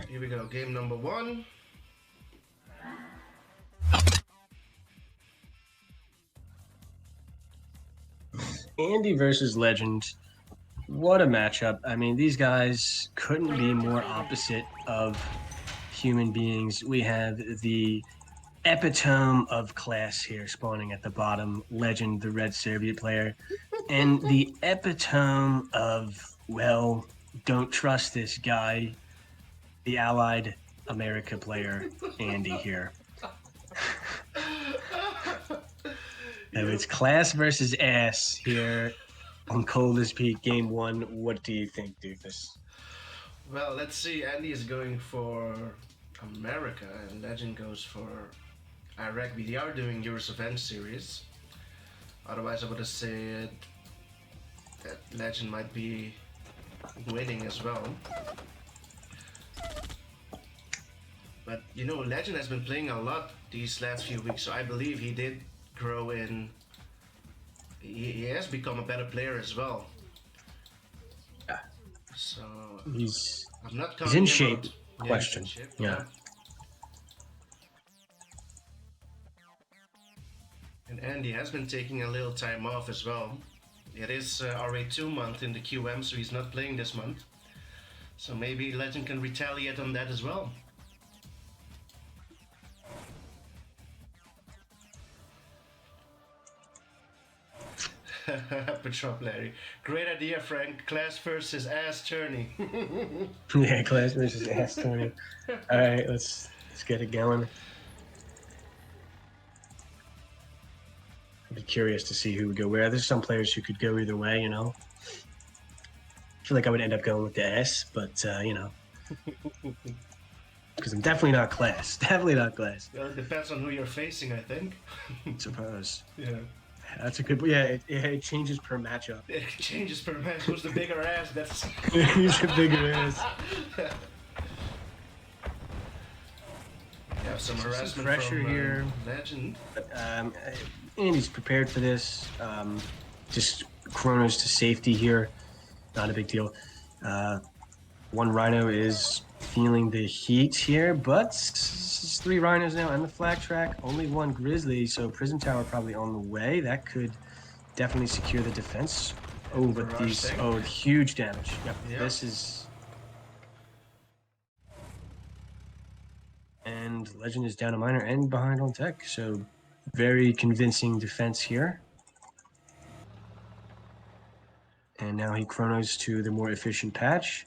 Here we go, game number 1. Andy versus Legend. What a matchup. I mean, these guys couldn't be more opposite of human beings. We have the epitome of class here spawning at the bottom, Legend, the red Soviet player, and the epitome of, well, don't trust this guy, the Allied America player, Andy here. So it's class versus ass here on Coldest Peak Game 1. What do you think, Doofus? Well, let's see. Andy is going for America, and Legend goes for Iraq. They are doing Euro's Event Series. Otherwise, I would have said that Legend might be winning as well. But you know, Legend has been playing a lot these last few weeks, so I believe he did grow in. He has become a better player as well. Yeah. So He's I'm not in shape. out. Question. He's in shape. Yeah. And Andy has been taking a little time off as well. It is already 2 months in the QM, so he's not playing this month. So maybe Legend can retaliate on that as well. Appledroplarry. Great idea, Frank. Class versus ass tourney. Yeah, class versus ass tourney. All right, let's get it going. I'd be curious to see who would go where. There's some players who could go either way, you know. I feel like I would end up going with the S, but you know, because I'm definitely not class. Definitely not class. Well, it depends on who you're facing, I think. Suppose. Yeah. That's a good. Yeah, it changes per matchup. It changes per match. Who's the bigger ass? That's. Who's the bigger ass? Have some harassment some pressure from, here. Legend. But, Andy's prepared for this. Just Chronos to safety here. Not a big deal. One Rhino is feeling the heat here, but it's 3 Rhinos now and the flag track. Only 1 Grizzly, so Prison Tower probably on the way. That could definitely secure the defense. Oh, but these... Oh, huge damage. Yep. This is... And Legend is down a miner and behind on tech, so very convincing defense here. And now he chronos to the more efficient patch.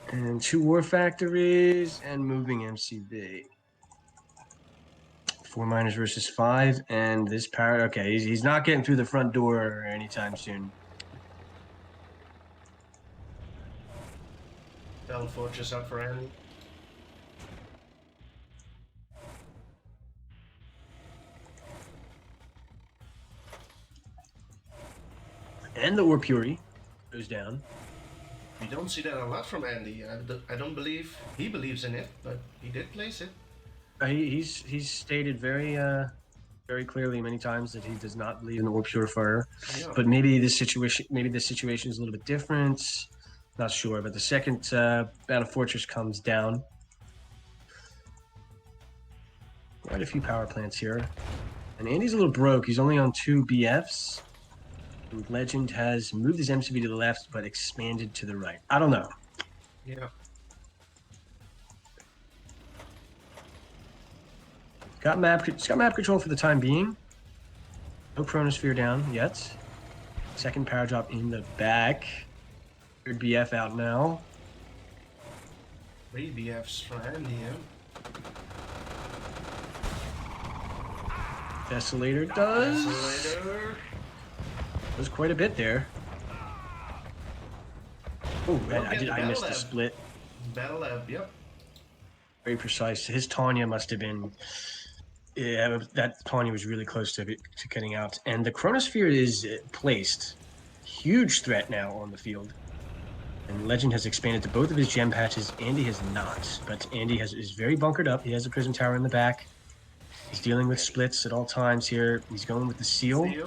And 2 war factories and moving MCB. 4 miners versus 5, and this power. Okay, he's not getting through the front door anytime soon. Battle Fortress up for Andy. And the Warp Yuri goes down. We don't see that a lot from Andy. I don't believe he believes in it, but he did place it. He's stated very clearly many times that he does not believe in the Warp Purifier. Yeah. But maybe this situation is a little bit different. Not sure. But the second Battle Fortress comes down. Quite a few power plants here. And Andy's a little broke. He's only on 2 BFs. And Legend has moved his MCB to the left, but expanded to the right. I don't know. Yeah. It's got map control for the time being. No Chronosphere down yet. Second power drop in the back. 3rd BF out now. 3 BFs for Andy, yeah. Desolator does. Desolator. There's quite a bit there. Oh, I missed the split. Battle Lab, yep. Very precise. His Tanya must have been Yeah, that Tawny was really close to getting out. And the Chronosphere is placed. Huge threat now on the field. And Legend has expanded to both of his gem patches. Andy has not. But Andy is very bunkered up. He has a Prism Tower in the back. He's dealing with splits at all times here. He's going with the Seal. Yeah.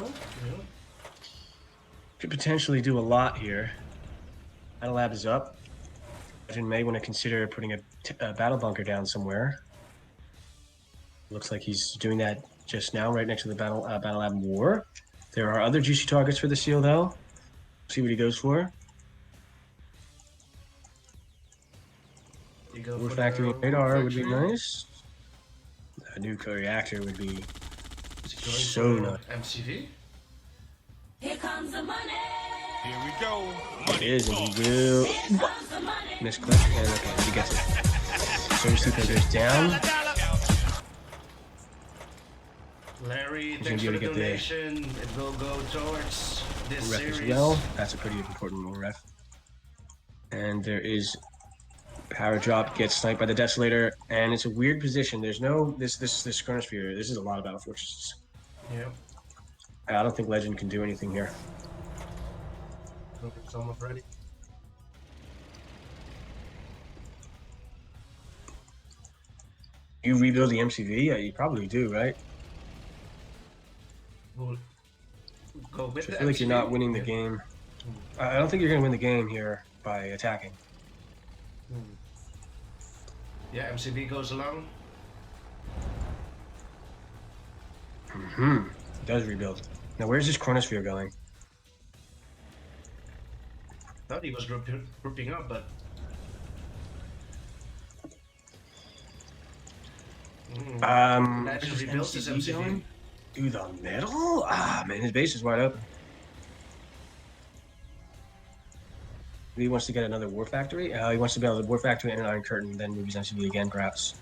Could potentially do a lot here. Battle Lab is up. Legend may want to consider putting a Battle Bunker down somewhere. Looks like he's doing that just now, right next to the Battle Lab War. There are other juicy targets for the Seal, though. See what he goes for. War Factory and Radar would be nice. A nuclear reactor would be so nice. MCV? Here comes the money. Here we go. It is, and he will misclick, and okay, he gets it. Surge Sleeper goes down. Larry, thanks for the donation. It will go towards this ref series. As well. That's a pretty important little ref. And there is power drop, gets sniped by the Desolator, and it's a weird position. There's no this Chronosphere. This is a lot of Battle Fortresses. Yeah. I don't think Legend can do anything here. It's almost ready. You rebuild the MCV? Yeah, you probably do, right? We'll go with I feel like you're not winning the game. I don't think you're going to win the game here by attacking. Yeah, MCV goes along. It does rebuild. Now, where's this Chronosphere going? Thought he was grouping up, but... Legend rebuilds his MCV. Through the middle? Ah, man, his base is wide open. He wants to get another War Factory. He wants to build a War Factory and an Iron Curtain, then move his MCV again, perhaps.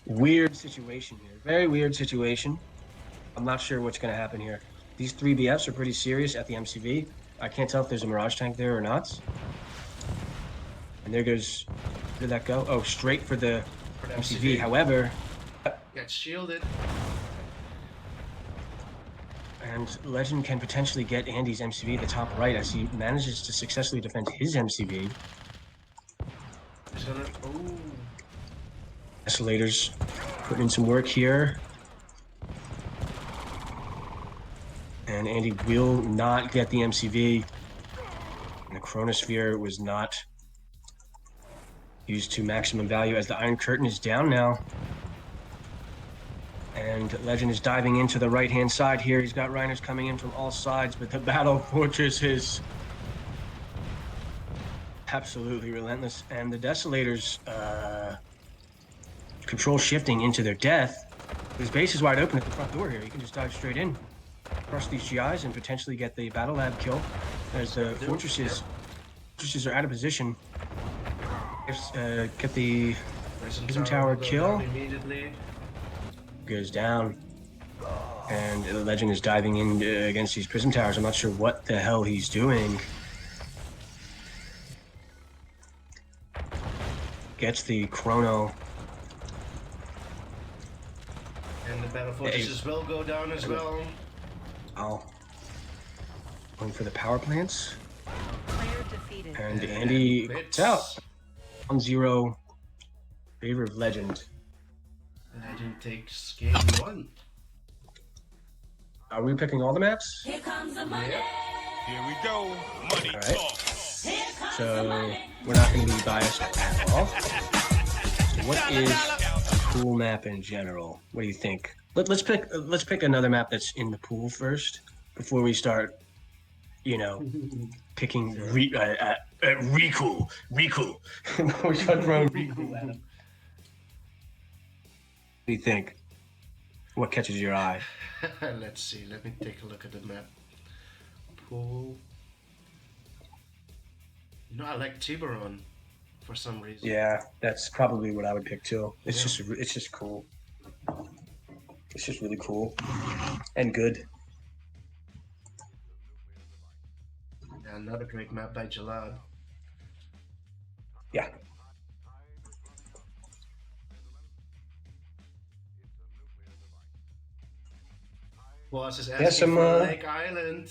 Weird situation here. Very weird situation. I'm not sure what's going to happen here. These 3 BFs are pretty serious at the MCV. I can't tell if there's a Mirage tank there or not. And there goes... Where did that go? Oh, straight for the MCV. However... Gets shielded. And Legend can potentially get Andy's MCV at the top right as he manages to successfully defend his MCV. He's gonna... Oh. Desolators putting in some work here. And Andy will not get the MCV. And the Chronosphere was not used to maximum value as the Iron Curtain is down now. And Legend is diving into the right-hand side here. He's got Rhinos coming in from all sides, but the Battle Fortress is absolutely relentless. And the Desolators control shifting into their death. His base is wide open at the front door here. He can just dive straight in, crush these GIs, and potentially get the Battle Lab kill. As the fortresses are out of position. Get the Prism Tower kill. Immediately. Goes down, and the Legend is diving in against these Prism Towers. I'm not sure what the hell he's doing. Gets the Chrono. And the Battle Fortresses will go down as well. Oh. Going for the power plants. Player defeated. And Andy gets out. 1-0 favor of Legend. Legend takes game 1. Are we picking all the maps? Here comes the money. Here we go. Money All right. talk. So we're not going to be biased at all. So what is a cool map in general? What do you think? Let's pick another map that's in the pool first before we start, picking recool. We start throwing recool at him. What do you think? What catches your eye? Let's see. Let me take a look at the map. Pool. I like Tiburon for some reason. Yeah, that's probably what I would pick too. It's just cool. It's just really cool and good. Yeah, another great map by Jalad. Yeah. Boss is Yes, asking for I'm, Lake Island.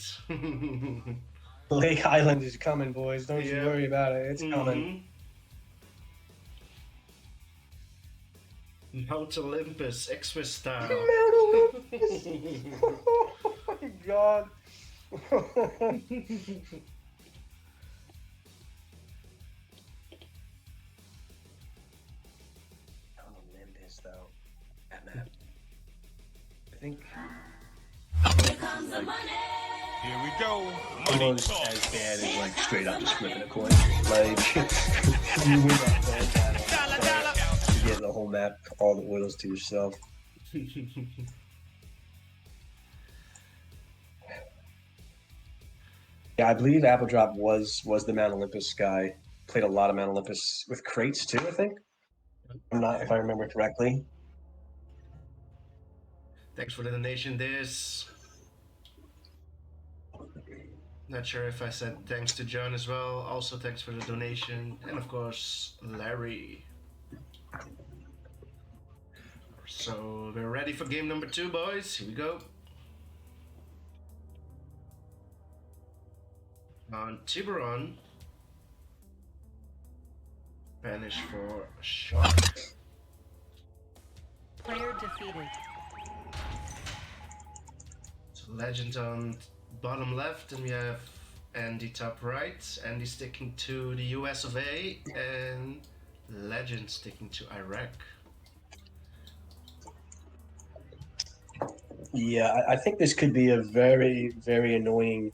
Lake Island is coming, boys. Don't you Yep. worry about it. It's coming. Mhm. Mount Olympus, Xmas style. Mount Olympus. Oh my god. Mount Olympus, though. That map. I think Here comes the money. Here we go. Money almost talk. as bad as like straight up just flipping a coin. Like you win that gold battle, you get the whole map, all the oils to yourself. Yeah, I believe Appledrop was the Mount Olympus guy. Played a lot of Mount Olympus with crates too, I think. I'm not, if I remember correctly. Thanks for the donation, this. Not sure if I said thanks to John as well. Also, thanks for the donation. And of course, Larry. So, we're ready for game number 2, boys. Here we go. On Tiburon. Banish for Shark. Player defeated. So Legend on bottom left, and we have Andy top right. Andy sticking to the US of A, and Legend sticking to Iraq. Yeah, I think this could be a very, very annoying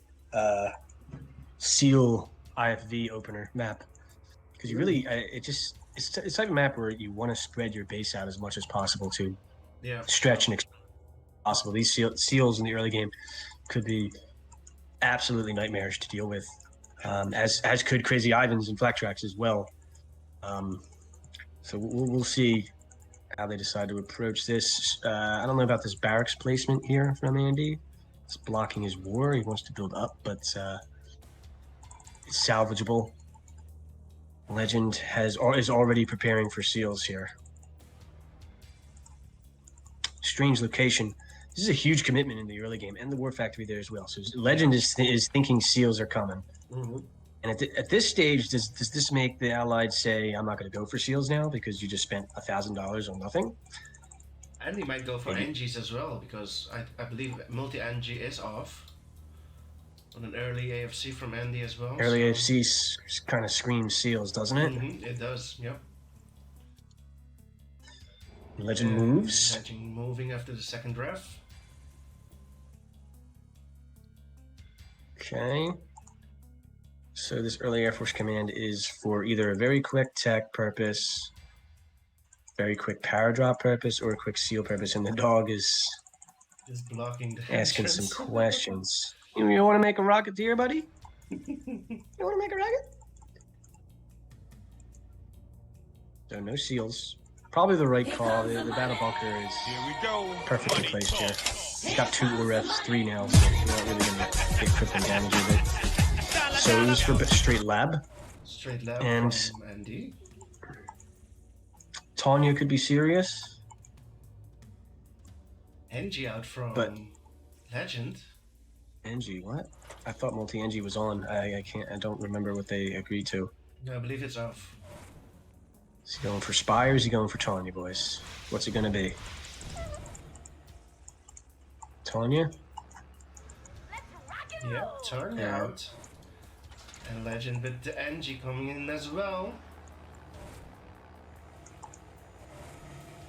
seal IFV opener map because you really, it's like a map where you want to spread your base out as much as possible to Yeah. stretch and possible. These seals in the early game could be absolutely nightmarish to deal with, as could Crazy Ivans and Fleck Tracks as well. So we'll see how they decide to approach this. I don't know about this barracks placement here from Andy. It's blocking his war. He wants to build up, but it's salvageable. Legend is already preparing for seals here. Strange location. This is a huge commitment in the early game, and the War Factory there as well. So Legend is thinking seals are coming. Mm-hmm. And at this stage, does this make the Allies say, I'm not going to go for seals now because you just spent $1,000 on nothing? And we might go for NGs as well, because I believe multi-NG is off. On an early AFC from Andy as well. Early so. AFC kind of screams seals, doesn't it? Mm-hmm, it does, yep. Legend moves. Legend moving after the second ref. Okay. So this early Air Force command is for either a very quick tech purpose, very quick power drop purpose, or a quick seal purpose, and the dog is Just blocking the asking entrance. some questions. You want to make a rocketeer, buddy? You want to make a rocket? So no seals. Probably the right call. The battle bunker is Here we go. perfectly Money placed here. talk. He's got 2 ORFs, 3 now, so you're not really going to get crippling damage with it. So it was for straight lab. Straight lab And- from Andy. Tanya could be serious. NG out from But- Legend. NG, what? I thought multi-NG was on. I don't remember what they agreed to. No, I believe it's off. Is he going for Spy or is he going for Tanya, boys? What's it going to be? Tanya? Yep, turn Yeah. out. And Legend with the NG coming in as well.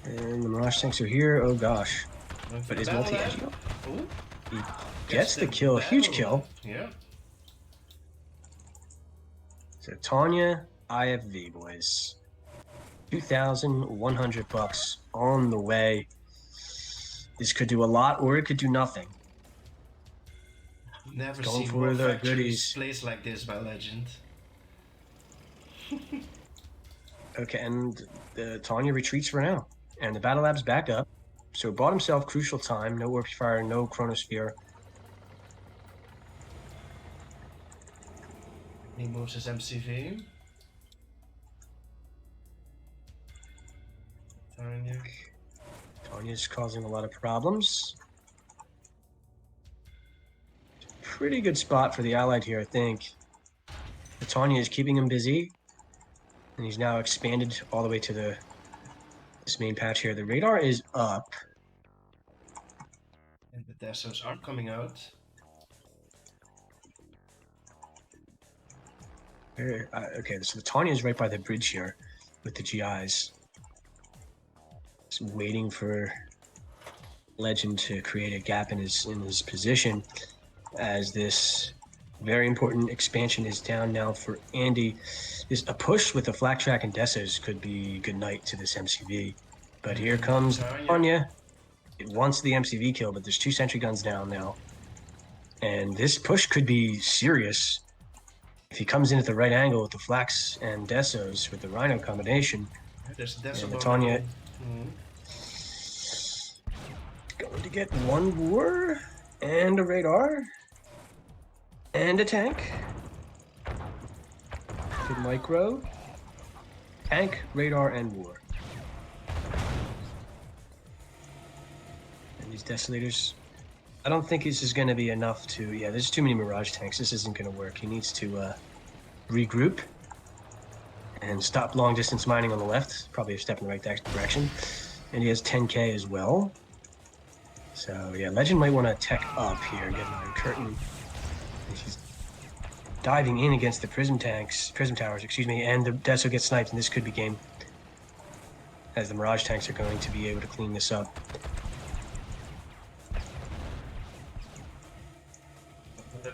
And the Mirage tanks are here. Oh gosh. Going for But the is battle multi-NG? lab. Ooh, He gets the kill. Huge battle kill. lab. Yeah. So Tanya, IFV, boys. $2,100 on the way. This could do a lot or it could do nothing. Never Going seen for War the Factories goodies. placed like this by Legend. Okay, and the Tanya retreats for now. And the Battle Lab's back up. So bought himself crucial time. No Warp Fire, no Chronosphere. He moves his MCV. Tanya. Tanya's causing a lot of problems. pretty good spot for the Allied here, I think. The Tanya is keeping him busy, and he's now expanded all the way to this main patch here. The radar is up. And the Dessos aren't coming out. Okay, so the Tanya is right by the bridge here with the GIs. Just waiting for Legend to create a gap in his position as this very important expansion is down now for Andy. A push with the Flak Track and Dessos could be good night to this MCV. But here comes Tanya. It wants the MCV kill, but there's 2 sentry guns down now. And this push could be serious. If he comes in at the right angle with the Flax and Dessos with the Rhino combination, There's Desso and the Tanya going to get 1 war and a radar and a tank. Good micro. Tank, radar, and war. And these Desolators, I don't think this is going to be enough to... Yeah, there's too many Mirage tanks. This isn't going to work. He needs to regroup and stop long-distance mining on the left. Probably a step in the right direction. And he has 10k as well. So, yeah, Legend might want to tech up here, get another curtain. He's diving in against the prism towers, and the Deso gets sniped, and this could be game. As the Mirage tanks are going to be able to clean this up.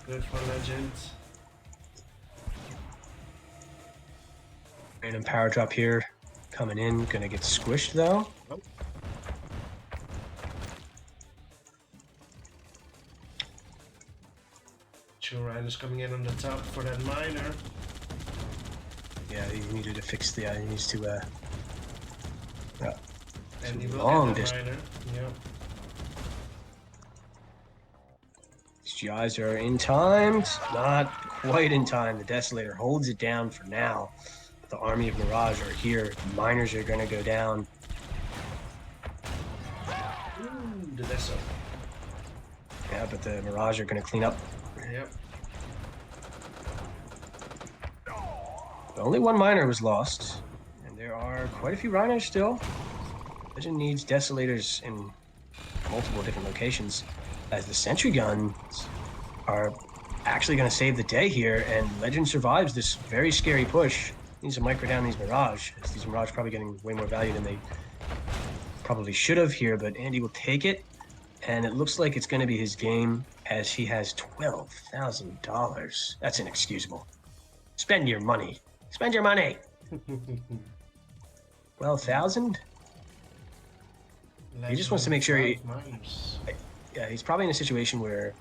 Good for Legend. Random power drop here, coming in, gonna get squished though. Oh. Two riders coming in on the top for that miner. Yeah, he needed to fix the. He needs to. And he will long get that miner. Yep. These GIs are in time. Not quite in time. The Desolator holds it down for now. The army of Mirage are here. The miners are going to go down. Ooh, the Deso. Yeah, but the Mirage are going to clean up. Yep. Only 1 miner was lost, and there are quite a few rhinos still. Legend needs Desolators in multiple different locations, as the sentry guns are actually going to save the day here, and Legend survives this very scary push. Needs to micro down these Mirage, as these Mirage are probably getting way more value than they probably should have here, but Andy will take it, and it looks like it's going to be his game, as he has $12,000. That's inexcusable. Spend your money. Spend your money. 12,000? He just wants to make sure yeah, he's probably in a situation where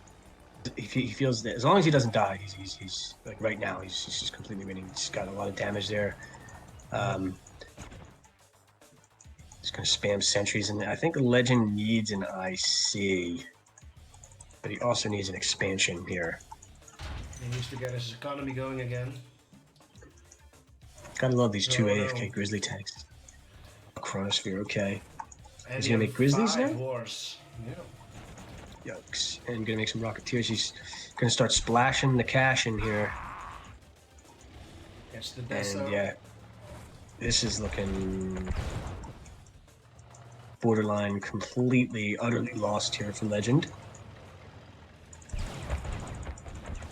he feels that as long as he doesn't die, he's like right now, he's just completely winning. He's got a lot of damage there. He's going to spam sentries, and I think Legend needs an IC, but he also needs an expansion here. He needs to get his economy going again. Gotta love these 2 AFK Grizzly tanks. Chronosphere, okay. And He's gonna make Grizzlies now? Wars. Yeah. Yikes. And gonna make some Rocketeers. He's gonna start splashing the cash in here. Yes, the Deso. And yeah, this is looking borderline completely, utterly lost here for Legend.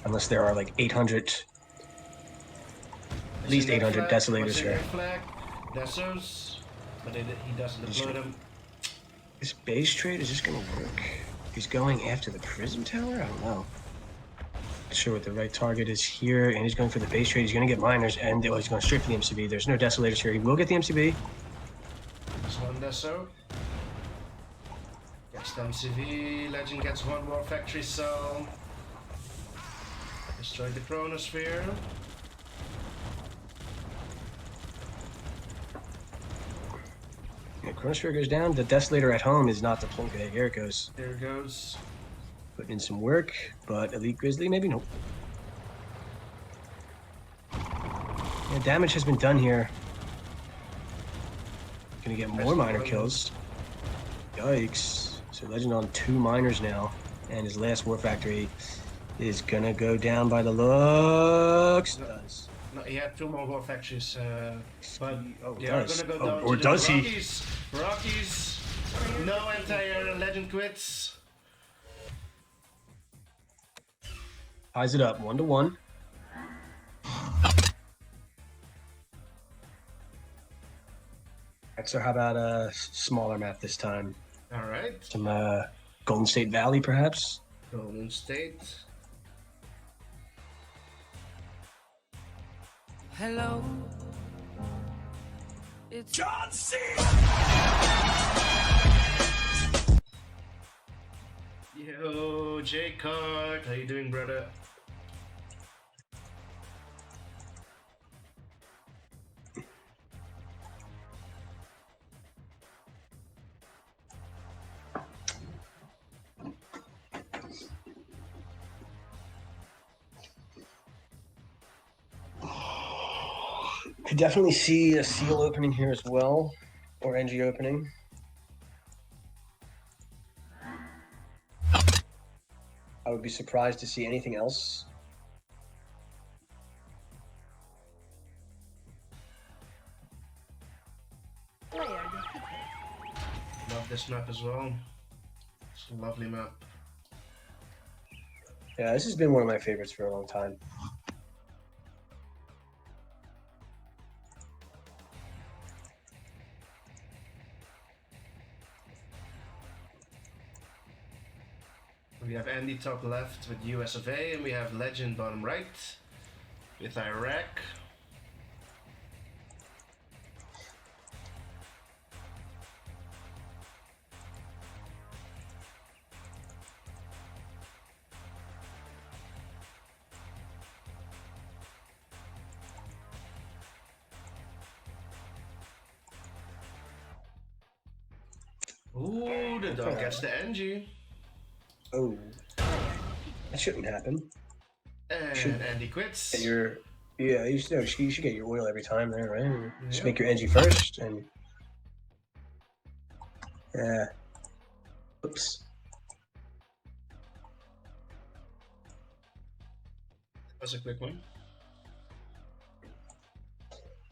Unless there are like 800, at least 800 Desolators here. Desos, but he doesn't deploy them. This base trade, is this gonna work? He's going after the Prism Tower? I don't know. Not sure what the right target is here, and he's going for the base trade. He's gonna get miners, and he's going straight for the MCB. There's no Desolators here. He will get the MCB. There's 1 Deso. Gets the MCV. Legend gets 1 more factory cell. Destroy the Chronosphere. Yeah, Chronosphere goes down. The Desolator at home is not deployed. Okay, here it goes. There it goes. Putting in some work, but Elite Grizzly, maybe nope. Yeah, damage has been done here. Gonna get more miner kills. Yikes. So Legend on 2 miners now, and his last War Factory is gonna go down by the looks. No. Does. No, he had 2 more war factories, but Oh, they are does. gonna go Oh, down or to does the he? Rockies. Rockies. No anti-air. Legend quits. Ties it up 1-1. Alright, so how about a smaller map this time? All right. Some Golden State Valley, perhaps? Golden State. Hello. It's John C. Yo, J Card, how you doing, brother? Could definitely see a seal opening here as well, or NG opening. I would be surprised to see anything else. Player defeated. Love this map as well. It's a lovely map. Yeah, this has been one of my favorites for a long time. We have Andy top left with US of A, and we have Legend bottom right with Iraq. Ooh, the dog gets the NG. Oh, that shouldn't happen. And Should- Andy quits. Get your, yeah, you should get your oil every time there, right? Just Yeah. make your NG first, and yeah. Oops. That was a quick one.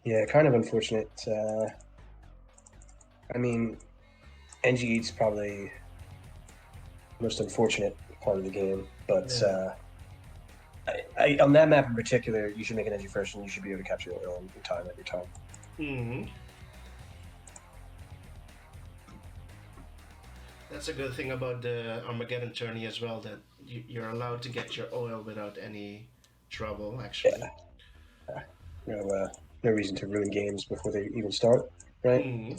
Yeah, kind of unfortunate. I mean, NG eats probably the most unfortunate part of the game, but Yeah. on that map in particular, you should make an NG first, and you should be able to capture oil in time every time. Hmm. That's a good thing about the Armageddon tourney as well, that you're allowed to get your oil without any trouble, actually. No reason to ruin games before they even start, right? Hmm.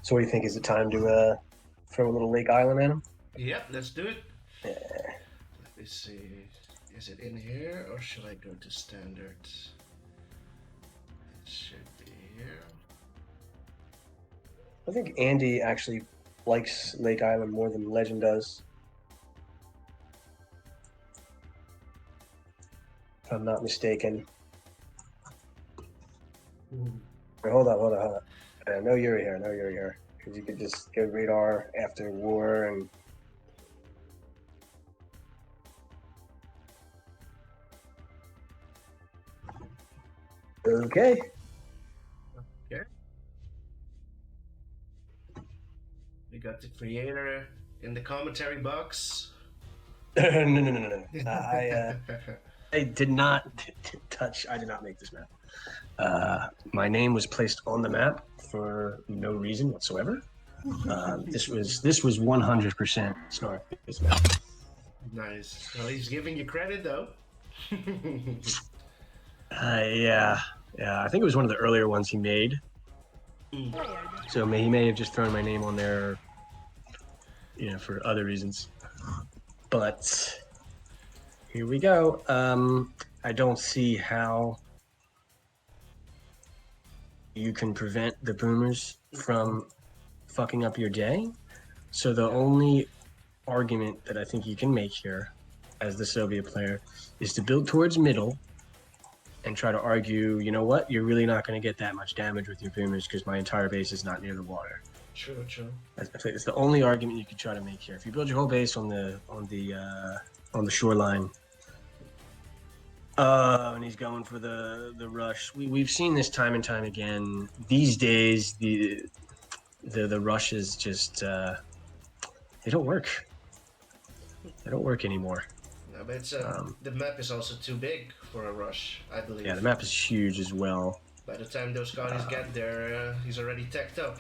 So, what do you think? Is it time to throw a little Lake Island at him? Yep, let's do it. Yeah. Let me see. Is it in here or should I go to standard? It should be here. I think Andy actually likes Lake Island more than Legend does. If I'm not mistaken. Wait, hold on. No Yuri here. Because you could just get radar after war and. Okay. Okay. We got the creator in the commentary box. No. I did not touch. I did not make this map. My name was placed on the map for no reason whatsoever. This was 100% Snark. This map. Nice. Well, he's giving you credit though. Yeah. I think it was one of the earlier ones he made. Player defeated. So he may have just thrown my name on there, for other reasons. But here we go. I don't see how you can prevent the boomers from fucking up your day. So the only argument that I think you can make here as the Soviet player is to build towards middle and try to argue, you know what, you're really not going to get that much damage with your boomers because my entire base is not near the water. True, true. I think it's the only argument you could try to make here. If you build your whole base on the shoreline, and he's going for the rush. We've seen this time and time again. These days, the rushes just they don't work. They don't work anymore. No, but it's the map is also too big for a rush, I believe. Yeah, the map is huge as well. By the time those guys get there, he's already teched up.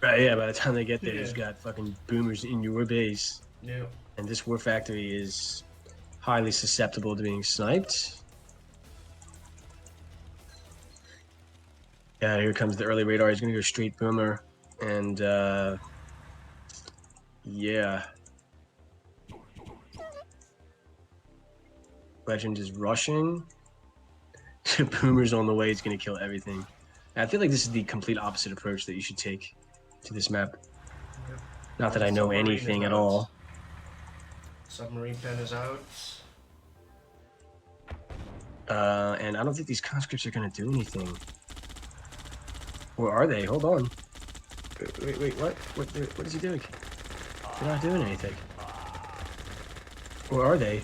Right, yeah, by the time they get there, Yeah. he's got fucking boomers in your base. Yeah. And this war factory is highly susceptible to being sniped. Yeah, here comes the early radar. He's going to go straight boomer. And, yeah. Legend is rushing. Boomer's on the way. He's going to kill everything. I feel like this is the complete opposite approach that you should take to this map. Yep. Not that I know Submarine anything is at out. all. Submarine pen is out. And I don't think these conscripts are going to do anything. Or are they? Hold on. Wait, what? What is he doing? They're not doing anything. Or are they?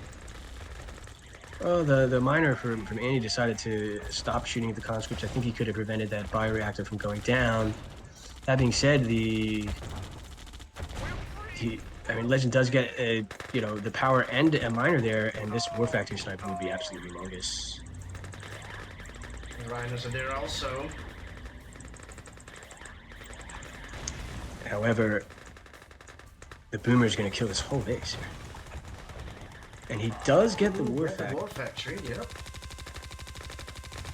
Oh, the miner from Andy decided to stop shooting at the conscripts. I think he could have prevented that bioreactor from going down. That being said, Legend does get the power and a miner there, and this war factory sniper would be absolutely humongous. The rhinos are there also. However, the boomer is going to kill this whole base here. And he does get the war factory. The war factory, yeah.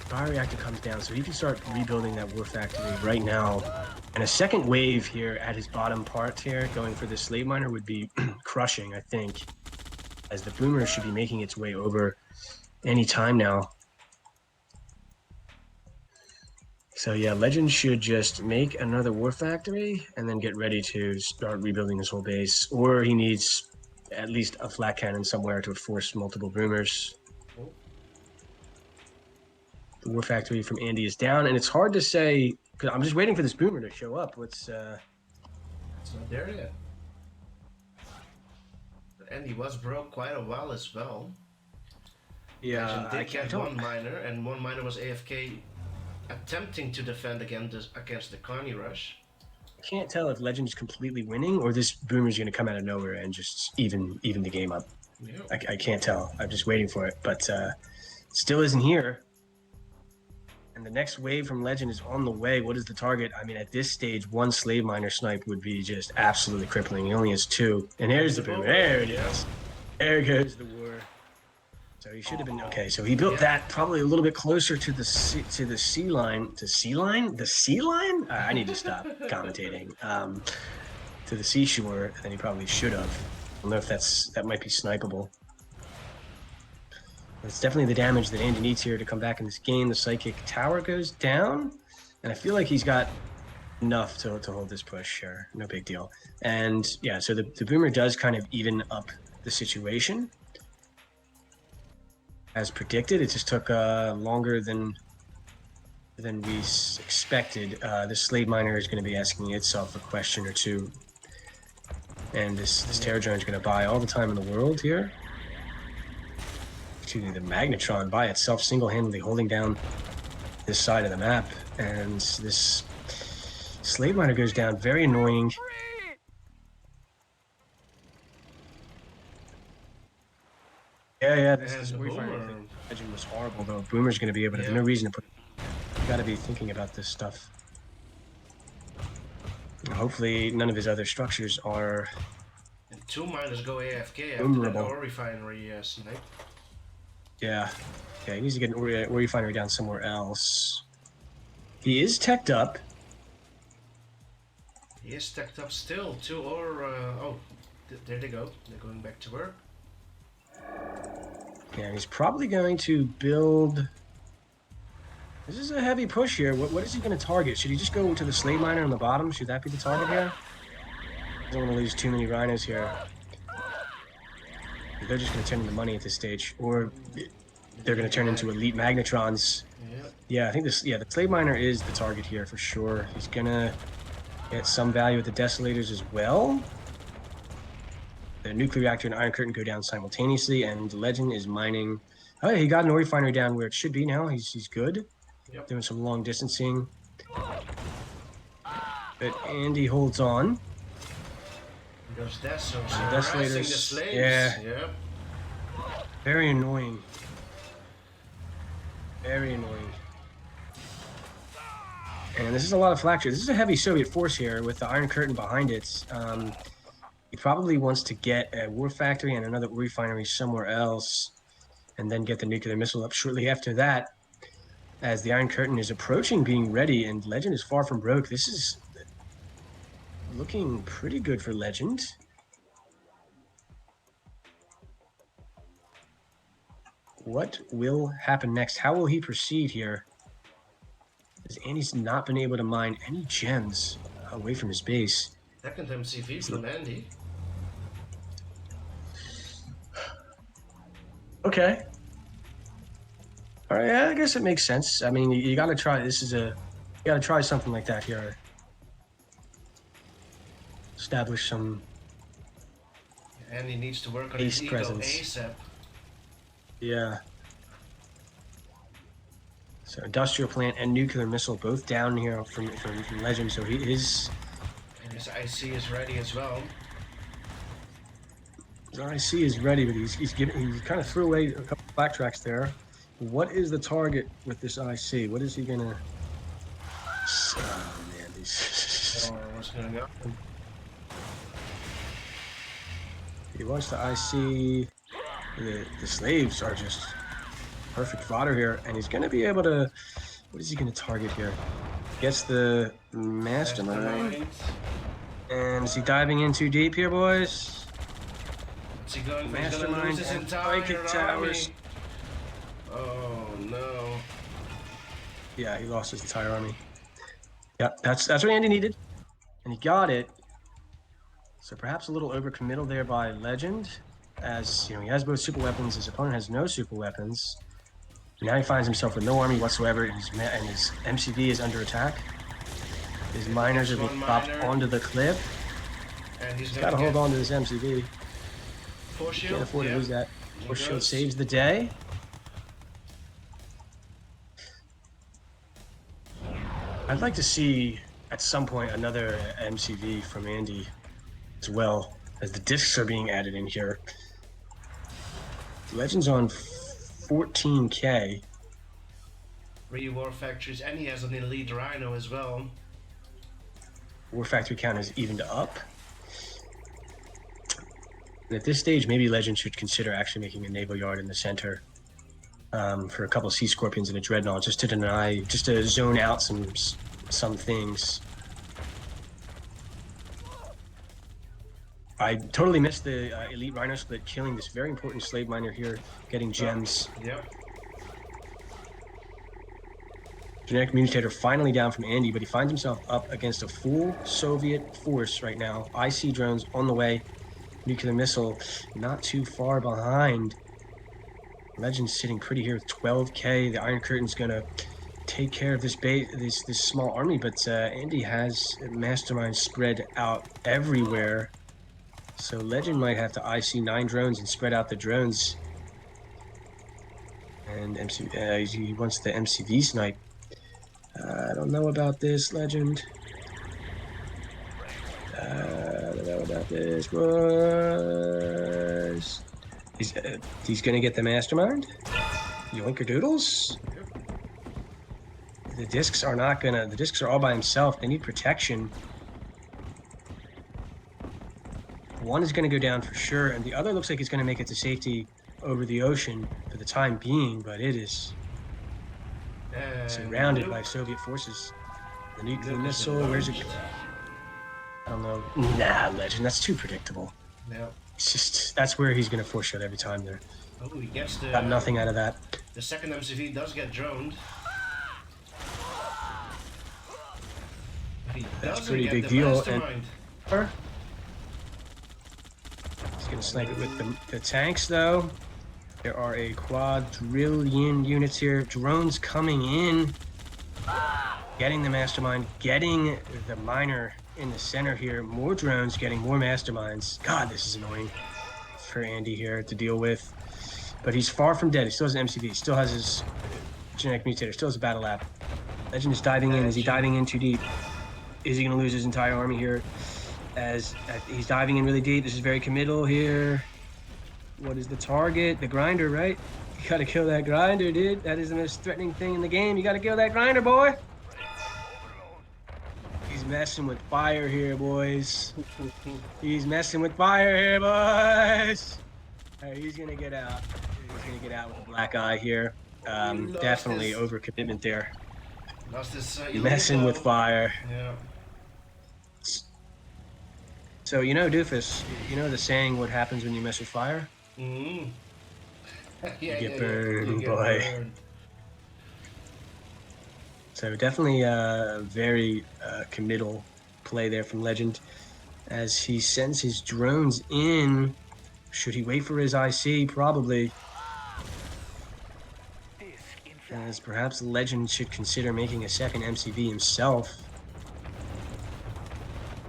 Bioreactor comes down, so he can start rebuilding that war factory right now. And a second wave here at his bottom part here, going for the slave miner, would be crushing, I think. As the boomer should be making its way over any time now. So yeah, Legend should just make another war factory and then get ready to start rebuilding his whole base. Or he needs at least a flat cannon somewhere to force multiple boomers. The war factory from Andy is down, and it's hard to say, because I'm just waiting for this boomer to show up. It's not there yet. But Andy was broke quite a while as well. Yeah, Legend did get one miner, and one miner was AFK attempting to defend against the Carney Rush. I can't tell if Legend is completely winning or this boomer's going to come out of nowhere and just even the game up. Yeah. I can't tell. I'm just waiting for it, but still isn't here. And the next wave from Legend is on the way. What is the target? I mean, at this stage, one slave miner snipe would be just absolutely crippling. He only has two. And here's the boomer. There it is. There goes the war. So he should have been okay. So he built that probably a little bit closer to the sea line. To sea line? The sea line? I need to stop commentating. To the seashore than he probably should have. I don't know if that might be snipeable. It's definitely the damage that Andy needs here to come back in this game. The psychic tower goes down, and I feel like he's got enough to hold this push here. No big deal. And yeah, so the boomer does kind of even up the situation. As predicted, it just took longer than we expected. The slave miner is going to be asking itself a question or two. And this Terror Drone is going to buy all the time in the world here. Excuse me, the Magnetron by itself single-handedly holding down this side of the map. And this slave miner goes down, very annoying. Yeah, this is where you find everything. Legend was horrible, though. Boomer's going to be able to, there's no reason to put, you got to be thinking about this stuff. Hopefully, none of his other structures are. And two miners go AFK after Vulnerable. that ore refinery snipe. Yeah, he needs to get an ore refinery down somewhere else. He is teched up. He is stacked up still. Two ore. There they go. They're going back to work. Yeah, he's probably going to build. This is a heavy push here. What is he going to target? Should he just go to the slave miner on the bottom? Should that be the target here? I don't want to lose too many rhinos here. They're just going to turn into money at this stage, or they're going to turn into elite magnetrons. Yeah. Yeah, I think this. Yeah, the slave miner is the target here for sure. He's gonna Get some value with the Desolators as well. The nuclear reactor and Iron Curtain go down simultaneously, and Legend is mining. Oh, yeah, he got an ore refinery down where it should be now. He's good. Yep. Doing some long distancing. But Andy holds on. Those Desos The harassing the Desolators, slaves. yeah. Yep. Very annoying. Very annoying. And this is a lot of flak. This is a heavy Soviet force here with the Iron Curtain behind it. He probably wants to get a war factory and another refinery somewhere else, and then get the nuclear missile up shortly after that. As the Iron Curtain is approaching being ready, and Legend is far from broke. This is looking pretty good for Legend. What will happen next? How will he proceed here? As Andy's not been able to mine any gems away from his base. Second MCV from Andy. Okay. All right, yeah, I guess it makes sense. I mean, you got to try. You got to try something like that here. Establish some Andy needs to work on his ego presence. ASAP. Yeah. So industrial plant and nuclear missile both down here from Legend. So he is. And his IC is ready as well. His IC is ready, but he kind of threw away a couple of backtracks there. What is the target with this IC? What is he gonna? Oh man, these. Oh, what's going on? He wants to IC. The slaves are just perfect fodder here, and he's gonna be able to. What is he gonna target here? Gets the mastermind. And is he diving in too deep here, boys? What's he going for? Mastermind He's gonna lose his and entire Psychic Towers. army. Oh no. Yeah, he lost his entire army. Yep, that's what Andy needed, and he got it. So perhaps a little overcommittal there by Legend, as you know he has both super weapons. His opponent has no super weapons. Now he finds himself with no army whatsoever, and his MCV is under attack. His miners are being dropped onto the cliff. And he's Got to hold on to this MCV. Force shield. Can't afford to lose that. He Force shield goes. saves the day. I'd like to see at some point another MCV from Andy as well, as the discs are being added in here. Legend's on 14K. 3 war factories, and he has an elite rhino as well. War factory count is evened up. And at this stage, maybe Legend should consider actually making a naval yard in the center for a couple of Sea Scorpions and a Dreadnought, just to zone out some things. I totally missed the elite rhino split, killing this very important slave miner here, getting gems. Yep. Genetic Mutator finally down from Andy, but he finds himself up against a full Soviet force right now. IC drones on the way. Nuclear missile not too far behind. Legend's sitting pretty here with 12K. The Iron Curtain's gonna take care of this small army, but Andy has Mastermind spread out everywhere. So Legend might have to IC 9 drones and spread out the drones. And he wants the MCV snipe. I don't know about this, Legend. I don't know about this, boys. He's gonna get the Mastermind. Yoinker Doodles. The discs are not gonna. The discs are all by himself. They need protection. One is gonna go down for sure, and the other looks like it's gonna make it to safety over the ocean for the time being, but it is surrounded by Soviet forces. The nuclear missile, where's it? I don't know. Nah, Legend, that's too predictable. Yeah. It's just, that's where he's gonna force shot every time there. Oh, he gets the... Got nothing out of that. The second MCV does get droned. He That's doesn't pretty get big the deal, mastermind. He's gonna snipe it with the tanks, though. There are a quadrillion units here. Drones coming in. Getting the Mastermind, getting the miner in the center here. More drones getting more masterminds. God, this is annoying for Andy here to deal with. But he's far from dead. He still has an MCV. Still has his genetic mutator. Still has a battle lab. Legend is diving in. Is he diving in too deep? Is he going to lose his entire army here? As he's diving in really deep. This is very committal here. What is the target? The grinder, right? You got to kill that grinder, dude. That is the most threatening thing in the game. You got to kill that grinder, boy. He's messing with fire here, boys. He's messing with fire here, boys. Right, he's going to get out. He's going to get out with a black eye here. Definitely overcommitment there. Lost his Messing with fire. Yeah. So, you know, Doofus, you know the saying, what happens when you mess with fire? Mm-hmm. You get burned, boy. Burned. So definitely a very committal play there from Legend as he sends his drones in. Should he wait for his IC? Probably. As perhaps Legend should consider making a second MCV himself.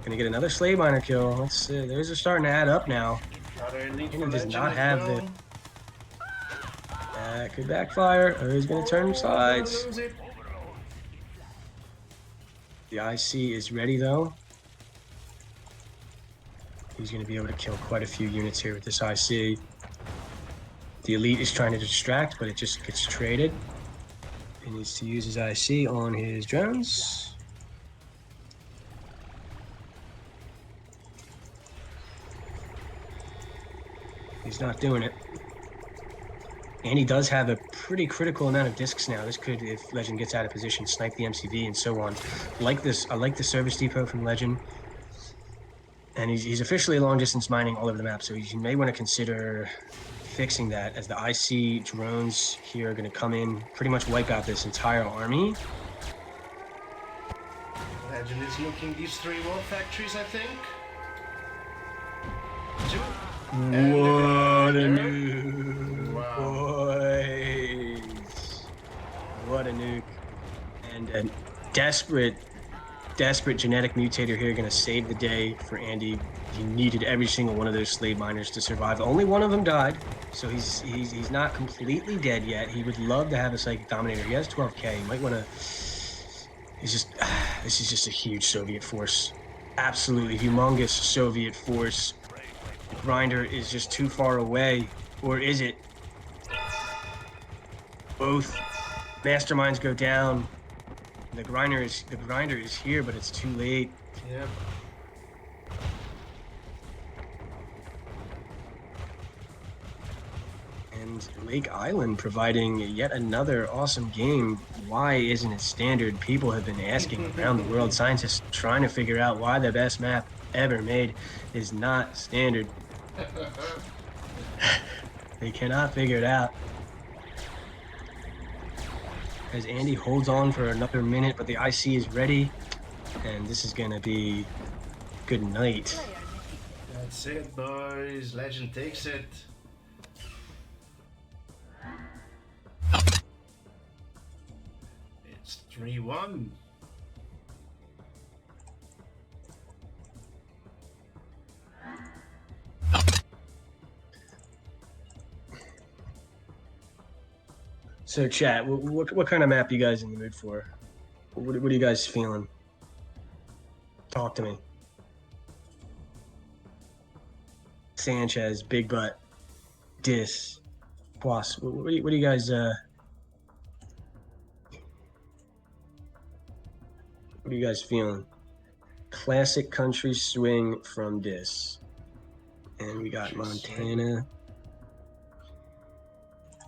Gonna get another slave miner kill. Let's see. Those are starting to add up now. He does not have the. That could backfire. Or he's gonna turn sides. The IC is ready though. He's gonna be able to kill quite a few units here with this IC. The elite is trying to distract, but it just gets traded. He needs to use his IC on his drones. He's not doing it. And he does have a pretty critical amount of discs now. This could, if Legend gets out of position, snipe the MCV and so on. I like the service depot from Legend. And he's officially long distance mining all over the map, so you may want to consider fixing that, as the IC drones here are going to come in, pretty much wipe out this entire army. Legend is looking these 3 war factories, I think. 2. What a nuke, boys. What a nuke. And a desperate genetic mutator here going to save the day for Andy. He needed every single one of those slave miners to survive. Only one of them died, so he's not completely dead yet. He would love to have a Psychic Dominator. He has 12k. He might want to... This is just a huge Soviet force. Absolutely humongous Soviet force. The grinder is just too far away, or is it? Both masterminds go down. The grinder is here, but it's too late. Yep. And Lake Island providing yet another awesome game. Why isn't it standard? People have been asking around the world. Scientists trying to figure out why the best map ever made is not standard. They cannot figure it out. As Andy holds on for another minute, but the IC is ready, and this is gonna be good night. That's it, boys. Legend takes it. It's 3-1. So, chat, what kind of map you guys in the mood for? What are you guys feeling? Talk to me. Sanchez, Big Butt, Dis, Quas. What do you guys what are you guys feeling? Classic country swing from Dis. And we got Montana.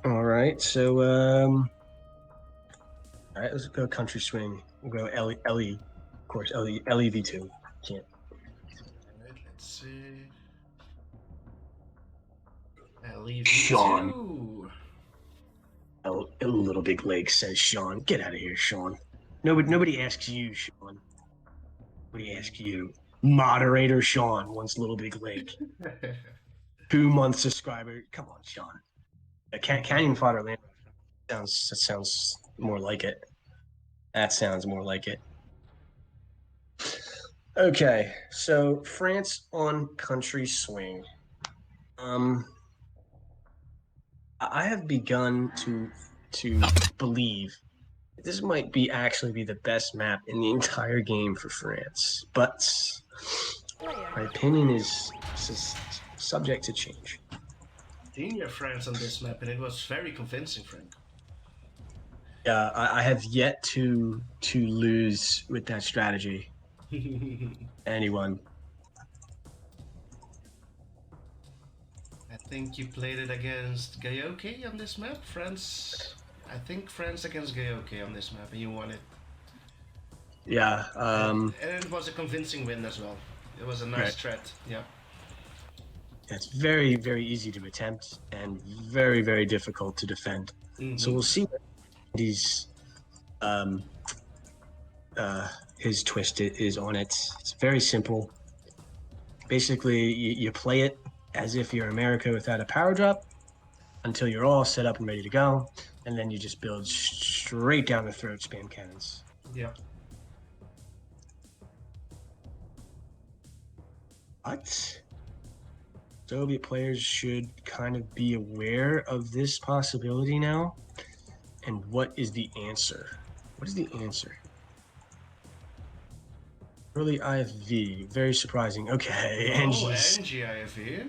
All right, so all right, let's go country swing. We'll go LE, of course, LEV2. Can't. Alright, let's see. LEV2. Sean. A Little Big Lake says Sean. Get out of here, Sean. Nobody asks you, Sean. Nobody asks you. Moderator Sean wants Little Big Lake. 2-month subscriber. Come on, Sean. Canyon Fodder Land sounds more like it. That sounds more like it. Okay, so France on country swing. Um, I have begun to believe this might be actually be the best map in the entire game for France, but Player my defeated. opinion is subject to change. Seen your France on this map, and it was very convincing, Frank. I have yet to lose with that strategy. Anyone? I think you played it against Gayoke on this map. France. I think France against Gayoke on this map, and you won it. Yeah. And it was a convincing win as well. It was a nice Right. threat. Yeah. It's very very easy to attempt and very very difficult to defend. So Mm-hmm. we'll see what these um his twist is on it. It's very simple. Basically, you play it as if you're America without a power drop until you're all set up and ready to go, and then you just build straight down the throat spam cannons. Yeah. But Soviet players should kind of be aware of this possibility now. And what is the answer? What is the answer? Early IFV, very surprising. Okay, Oh, NG's. NGIFE.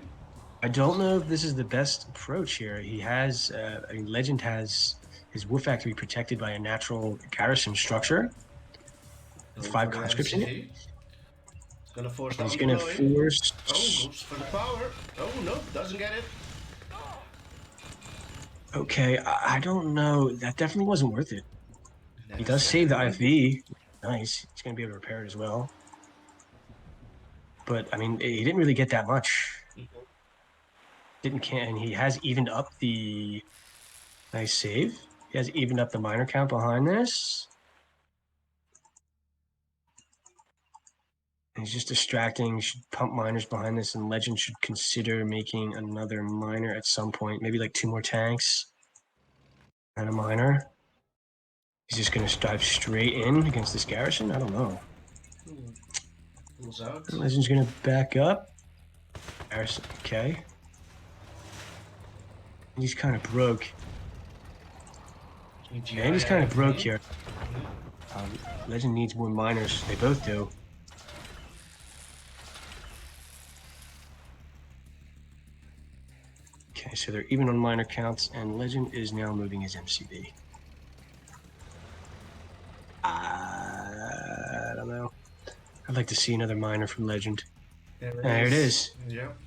I don't know if this is the best approach here. He has, I mean, Legend has his Wolf Factory protected by a natural garrison structure with Going 5 for the conscripts in it. MCV. It's gonna force the And he's going to undeploy. force. Oh, goes for the power. Oh, no, doesn't get it. Okay, I don't know. That definitely wasn't worth it. Then He a does save second the one. IFV. Nice. He's going to be able to repair it as well. But, I mean, he didn't really get that much. Didn't can and he has evened up the nice save. He has evened up the minor count behind this. He's just distracting. Should pump miners behind this, and Legend should consider making another miner at some point. Maybe like 2 more tanks and a miner. He's just going to dive straight in against this garrison. I don't know. Pulls out. Legend's going to back up. Garrison, okay. He's kind of broke. And he's kind of broke here. Legend needs more miners. They both do. Okay, so they're even on minor counts, and Legend is now moving his MCV. I don't know. I'd like to see another miner from Legend. There it is. Yep.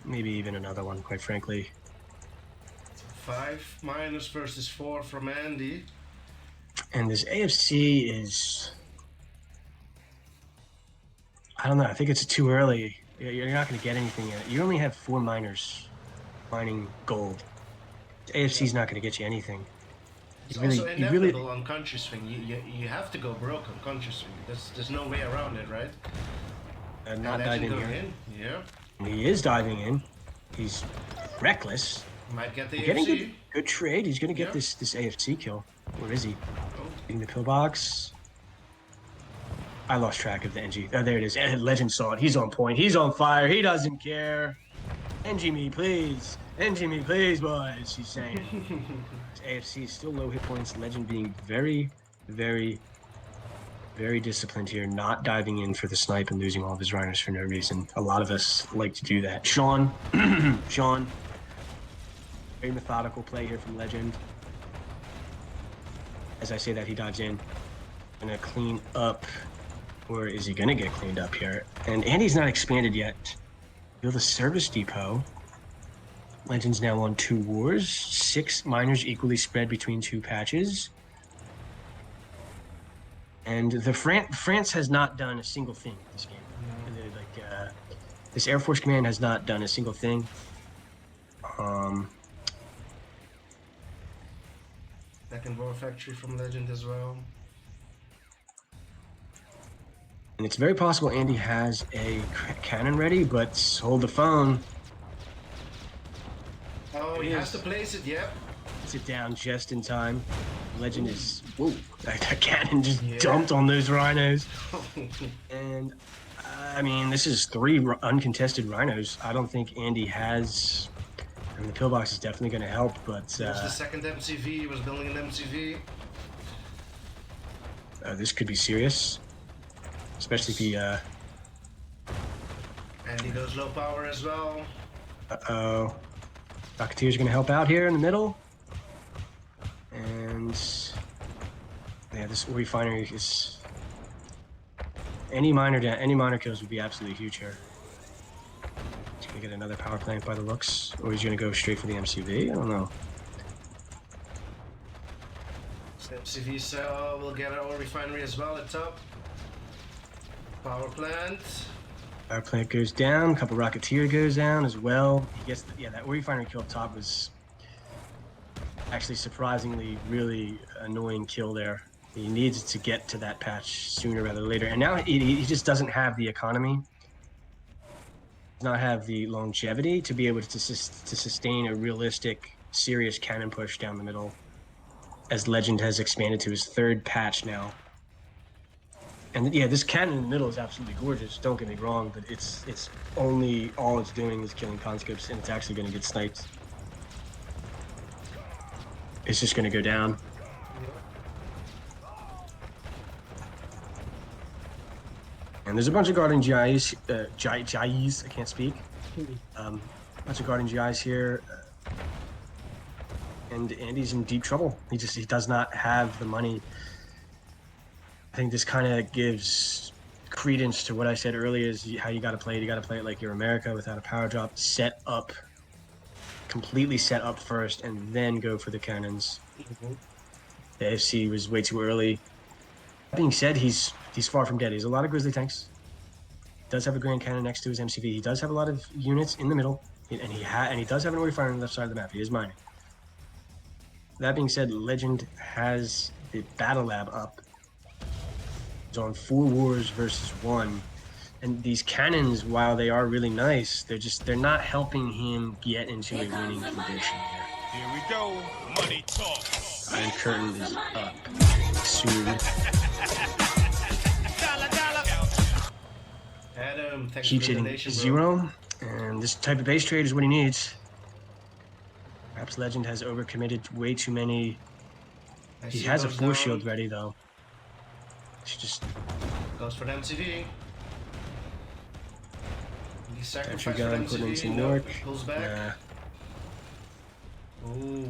Maybe even another one, quite frankly. 5 minus versus 4 from Andy. And this AFC is... I don't know. I think it's too early. You're not going to get anything yet. You only have 4 miners mining gold. The AFC's not going to get you anything. It's You really- also you really- inevitable on country swing. You have to go broke on country swing. There's no way around it, right? Not Legend diving going in. Yeah. He is diving in. He's reckless. Might get the Getting AFC. good trade. He's going to get Yeah. this AFC kill. Where is he? Oh, Getting the pillbox. I lost track of the NG. Oh, there it is. Legend saw it. He's on point. He's on fire. He doesn't care. NG me, please. NG me, please, boys. She's saying. AFC is still low hit points. Legend being very, very, very disciplined here, not diving in for the snipe and losing all of his runners for no reason. A lot of us like to do that. Sean, very methodical play here from Legend. As I say that, he dives in. Gonna clean up. Or is he gonna get cleaned up here? And Andy's not expanded yet. Build a service depot. Legend's now on 2 wars. 6 miners equally spread between 2 patches. And the France has not done a single thing in this game. This Air Force Command has not done a single thing. Second war factory from Legend as well. And it's very possible Andy has a cannon ready, but hold the phone. Oh, he has to place it. Yep. Sit down just in time. Legend is... Whoa, that cannon just Yeah. dumped on those rhinos. And, I mean, this is 3 uncontested rhinos. I don't think Andy has... I mean, the pillbox is definitely going to help, but... He was the second MCV, he was building an MCV. This could be serious. Especially if he... And he goes low power as well. Uh-oh. Rocketeer's going to help out here in the middle. And... Yeah, this refinery is... Any minor kills would be absolutely huge here. He's going to get another power plant by the looks. Or he's going to go straight for the MCV? I don't know. MCV cell will get our refinery as well at top. Power plant. Power plant goes down. A couple Rocketeer goes down as well. He gets that refinery kill up top was actually surprisingly really annoying kill there. He needs to get to that patch sooner rather than later. And now he just doesn't have the economy, does not have the longevity to be able to sustain a realistic, serious cannon push down the middle, as Legend has expanded to his 3rd patch now. And yeah, this cannon in the middle is absolutely gorgeous, don't get me wrong, but it's only, all it's doing is killing conscripts, and it's actually going to get sniped. It's just going to go down. And there's a bunch of Guardian GIs, GIs, I can't speak. Bunch of Guardian GIs here. And Andy's in deep trouble. He does not have the money. I think this kind of gives credence to what I said earlier, is how you got to play it. You got to play it like you're America, without a power drop, completely set up first, and then go for the cannons. The AFC was way too early. That being said, he's far from dead. He has a lot of Grizzly tanks. He does have a Grand Cannon next to his MCV. He does have a lot of units in the middle, and he does have an refinery on the left side of the map. He is mining. That being said, Legend has the Battle Lab up. He's on 4 wars versus 1. And these cannons, while they are really nice, they're not helping him get into a winning condition here. Here we go. Money talk. Iron Curtain is up soon. Adam, thanks Keeps for the hitting donation, 0, and this type of base trade is what he needs. Perhaps Legend has overcommitted way too many. He has a force shield ready though. Should just goes for the MCV. He sacrificed for gun, putting in MCV. some No, work. pulls back. Ooh,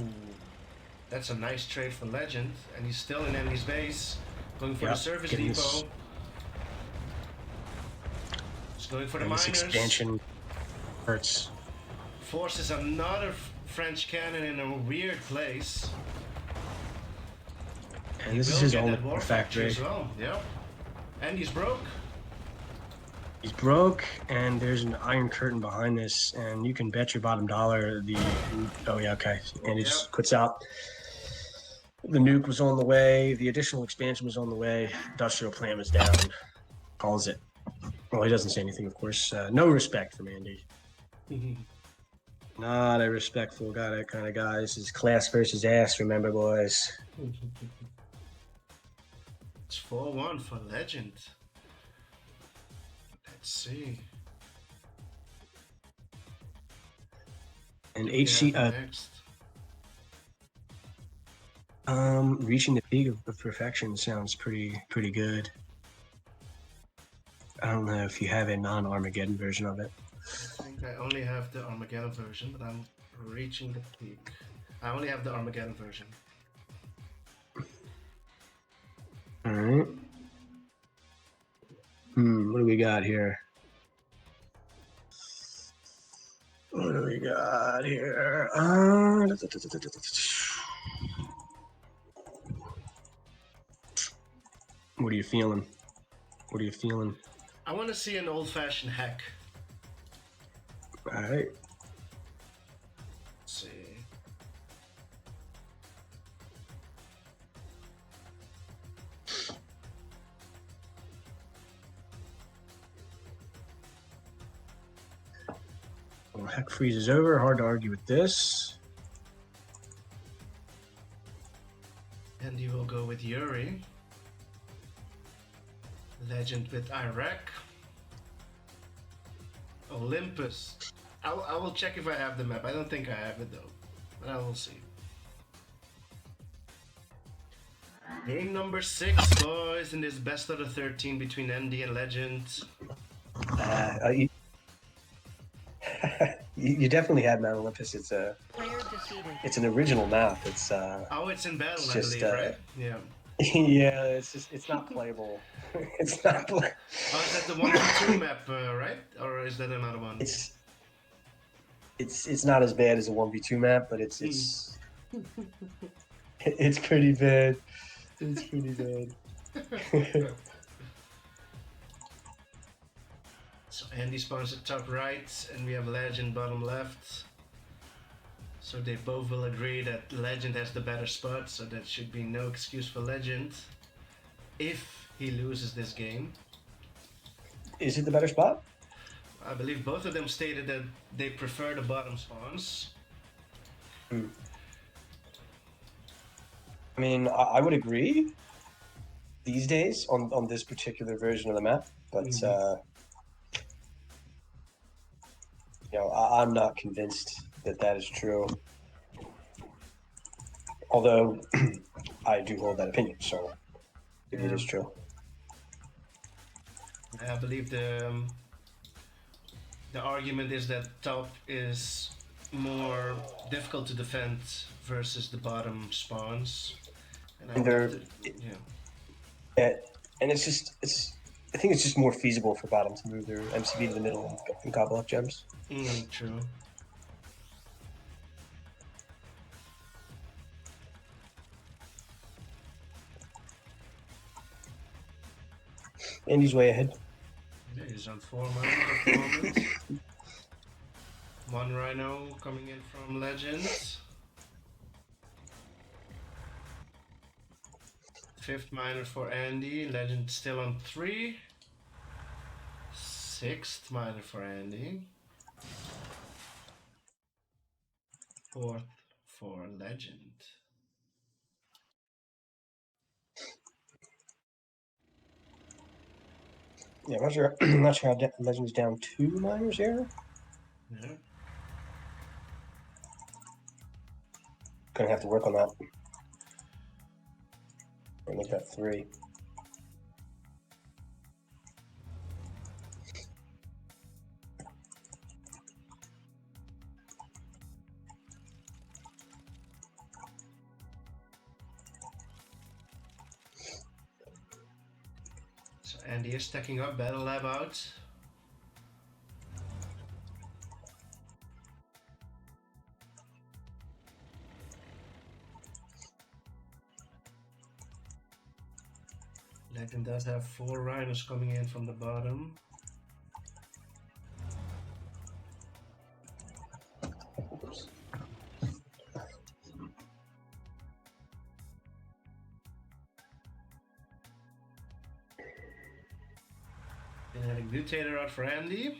that's a nice trade for Legend, and he's still in Andy's base, going for the service depot. He's going for the miners. This expansion hurts. Forces another French cannon in a weird place. And this is his own factory as well. Yep. And he's broke. He's broke, and there's an Iron Curtain behind this, and you can bet your bottom dollar oh yeah, okay. And he just quits out. The nuke was on the way. The additional expansion was on the way. Industrial plant was down. Calls it. Well, he doesn't say anything, of course. No respect from Andy. Not a respectful guy, that kind of guy. This is class versus ass, remember, boys. It's 4-1 for Legend. Let's see. And HC next. Reaching the peak of perfection sounds pretty good. I don't know if you have a non-Armageddon version of it. I think I only have the Armageddon version, but I'm reaching the peak. I only have the Armageddon version. Alright. What do we got here? What do we got here? What are you feeling? What are you feeling? I want to see an old-fashioned hack. Alright. Let's see. Well, heck freezes over. Hard to argue with this. Andy with Yuri. Legend with Iraq. Olympus. I will check if I have the map. I don't think I have it though, but I will see. Game number 6, boys, in this best of the 13 between ND and Legend. You definitely had Mount Olympus. It's Player defeated. it's an original map. It's Oh, it's in battle, It's I just, believe, right? Yeah. yeah, it's not playable. It's not play. Oh, is that the 1v2 map, right? Or is that another one? It's not as bad as a 1v2 map, but it's it's pretty bad. It's pretty bad. So Andy spawns at top right, and we have Legend bottom left. So they both will agree that Legend has the better spot, so that should be no excuse for Legend if he loses this game. Is it the better spot? I believe both of them stated that they prefer the bottom spawns. I mean, I would agree these days on this particular version of the map, but you know, I'm not convinced that is true. Although I do hold that opinion, so maybe it is true. I believe the argument is that top is more difficult to defend versus the bottom spawns. And and I think it's just more feasible for bottom to move their MCB to the middle and gobble up gems. True. Andy's way ahead. Yeah, he's on 4 mines at the moment. 1 Rhino coming in from Legends. 5th miner for Andy. Legend still on 3. 6th miner for Andy. 4th for Legend. Yeah, I'm not sure. I'm not sure how Legend's down 2 miners here. Yeah. Gonna have to work on that. Or make that 3. So Andy is stacking up, Battle Lab out. Legend does have 4 rhinos coming in from the bottom. And a mutator out for Andy.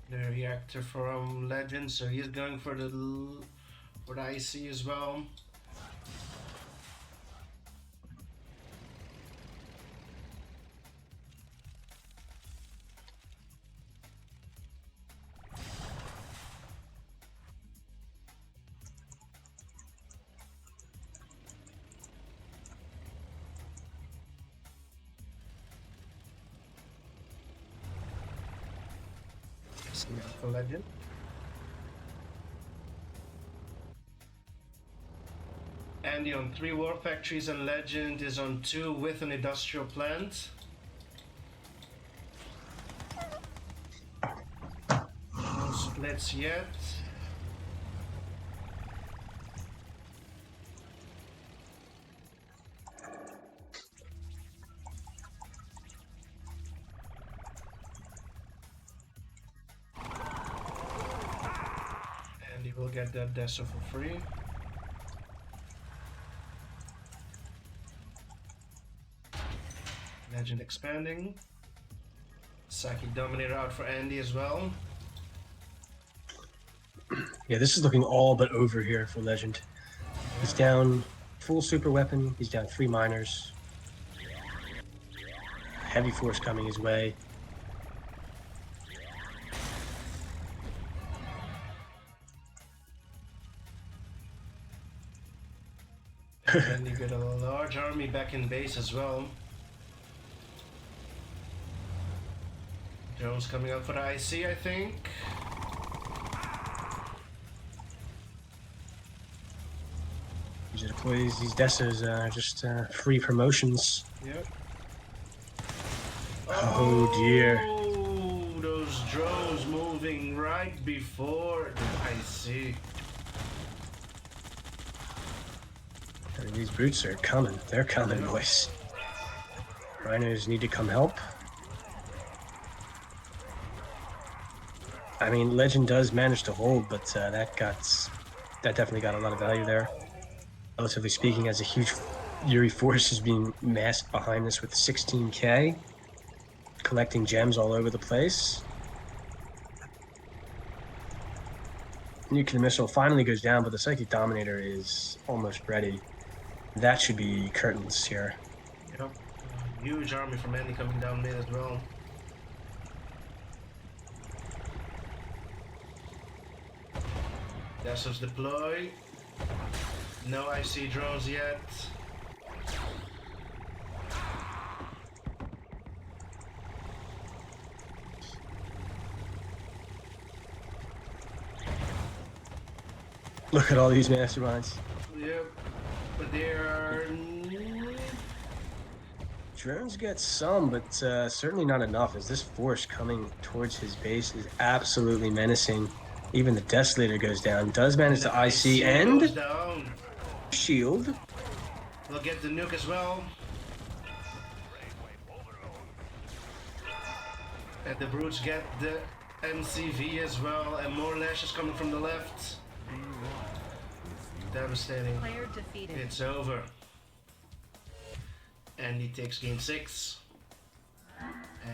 The reactor from Legend, so he's going for the IC as well. For Legend. Andy on 3 war factories and Legend is on 2 with an industrial plant. No splits yet. We'll get that Deso for free. Legend expanding. Psychic Dominator out for Andy as well. Yeah, this is looking all but over here for Legend. He's down full super weapon. He's down 3 miners. Heavy force coming his way. And then you get a large army back in base as well. Drones coming up for the IC, I think. These deploys, these Desas are just free promotions. Yep. Oh dear. Oh, those drones moving right before the IC. I mean, these brutes are coming. They're coming, boys. Rhinos need to come help. I mean, Legend does manage to hold, but that definitely got a lot of value there. Relatively speaking, as a huge Yuri force is being masked behind this with 16k, collecting gems all over the place. Nuclear missile finally goes down, but the Psychic Dominator is almost ready. That should be curtains here. Yep. Huge army from Andy coming down mid as well. Dazzles deploy. No IC drones yet. Look at all these masterminds. Yep. But they are... Drones get some, but certainly not enough, as this force coming towards his base is absolutely menacing. Even the Desolator goes down. Does manage to IC and goes down. shield. We'll get the nuke as well. And the brutes get the MCV as well, and more lashes coming from the left. Devastating. Player defeated. It's over. And he takes game 6.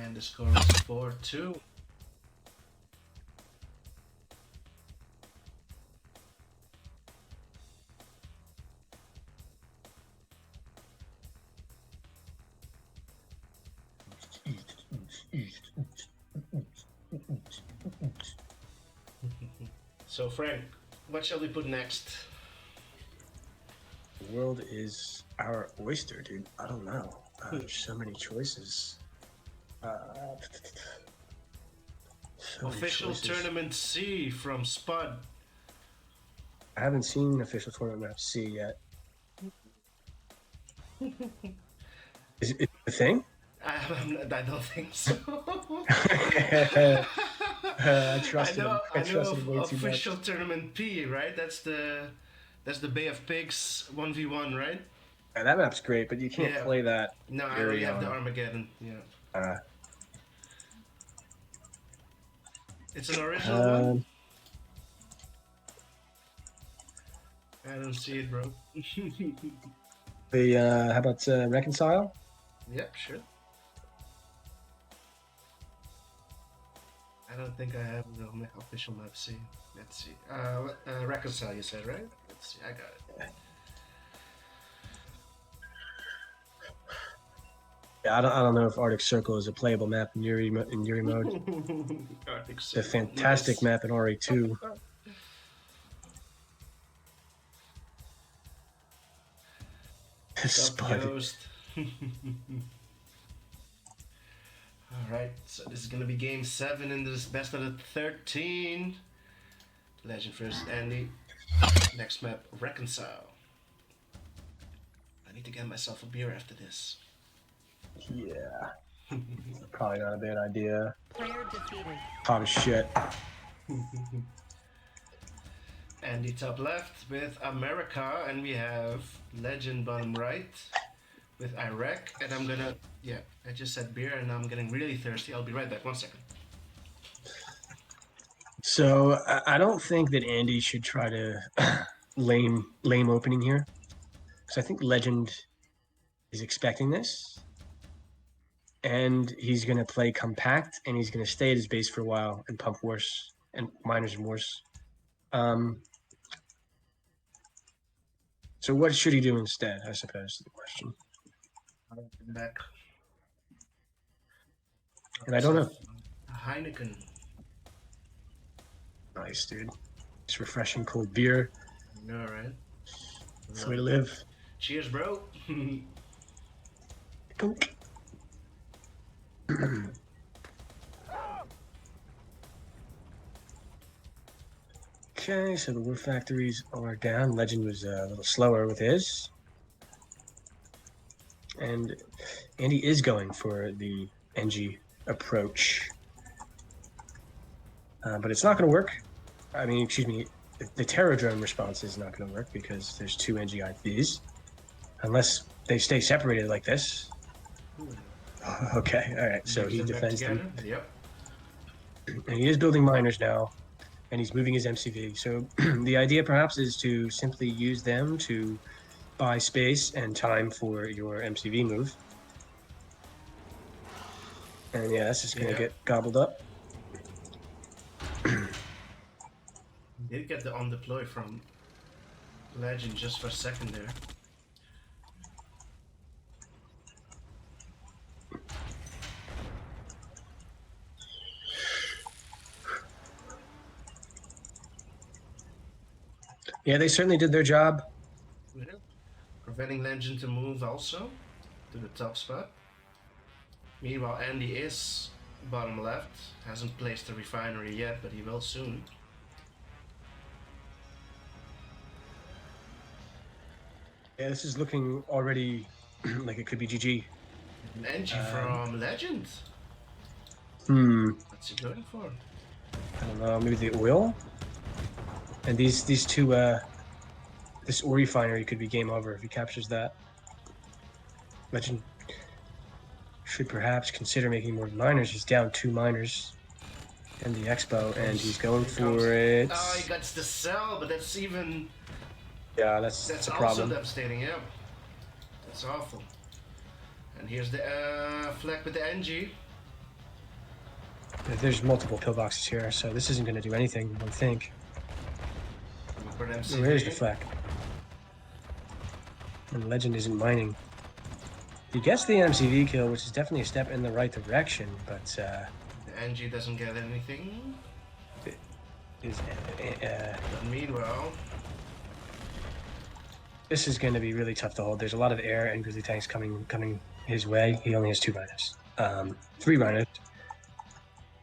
And the score is 4-2. So Frank, what shall we put next? The world is our oyster, dude. I don't know. There's so many choices. Official Tournament C from Spud. I haven't seen official tournament map C yet. Is it a thing? I don't think so. I trust I know him way too official much. Tournament P, right? That's the Bay of Pigs 1v1, right? Yeah, that map's great, but you can't Yeah. play that. No, I very already have the Armageddon. Yeah. It's an original one? I don't see it, bro. How about Reconcile? Yep, sure. I don't think I have the official map C. Let's see. Reconcile, you said, right? Let's see, I got it. Yeah, I don't know if Arctic Circle is a playable map in Yuri mode. Arctic It's a Circle, fantastic nice. map in RE2. Spud. Ghost. Alright, so this is gonna be game 7 in this best of the 13. Legend first, Andy. Next map, Reconcile. I need to get myself a beer after this. Yeah. Probably not a bad idea. Player defeated. Hot as shit. Andy top left with America, and we have Legend bottom right with Iraq. And I'm gonna, yeah, I just said beer and I'm getting really thirsty. I'll be right back, 1 second. So I don't think that Andy should try to lame opening here, because I think Legend is expecting this. and he's going to play compact, and he's going to stay at his base for a while and pump worse and miners and worse. So what should he do instead, I suppose, is the question. Back. And I don't know. Heineken. Nice, dude. It's refreshing cold beer. You know, right? That's the way to live. Cheers, bro. Coke. Okay, so the wood factories are down. Legend was a little slower with his. And Andy is going for the NG approach. But it's not going to work. I mean, excuse me, the Terror drone response is not going to work because there's two NGIVs. Unless they stay separated like this. Okay, all right, so he defends them. Yep. And he is building miners now, and he's moving his MCV. So the idea perhaps is to simply use them to buy space and time for your MCV move. And yeah, that's just going to get gobbled up. Did get the on deploy from Legend just for a second there. Yeah, they certainly did their job. Yeah. Preventing Legend to move also to the top spot. Meanwhile, Andy is bottom left. Hasn't placed the refinery yet, but he will soon. Yeah, this is looking already like it could be GG. An NG from Legend. What's he going for? I don't know, maybe the oil? And these two, this ore refinery could be game over if he captures that. Legend should perhaps consider making more miners. He's down 2 miners in the expo, and he's going for it. Oh, he gets the cell, but that's even... Yeah, that's a problem. Also devastating, yeah. That's awful. And here's the flag with the NG. There's multiple pillboxes here, so this isn't going to do anything, I don't think. Where's the flag? And Legend isn't mining. He gets the MCV kill, which is definitely a step in the right direction, but... the NG doesn't get anything. But meanwhile... This is going to be really tough to hold. There's a lot of air and grizzly tanks coming his way. He only has 2 miners. 3 miners.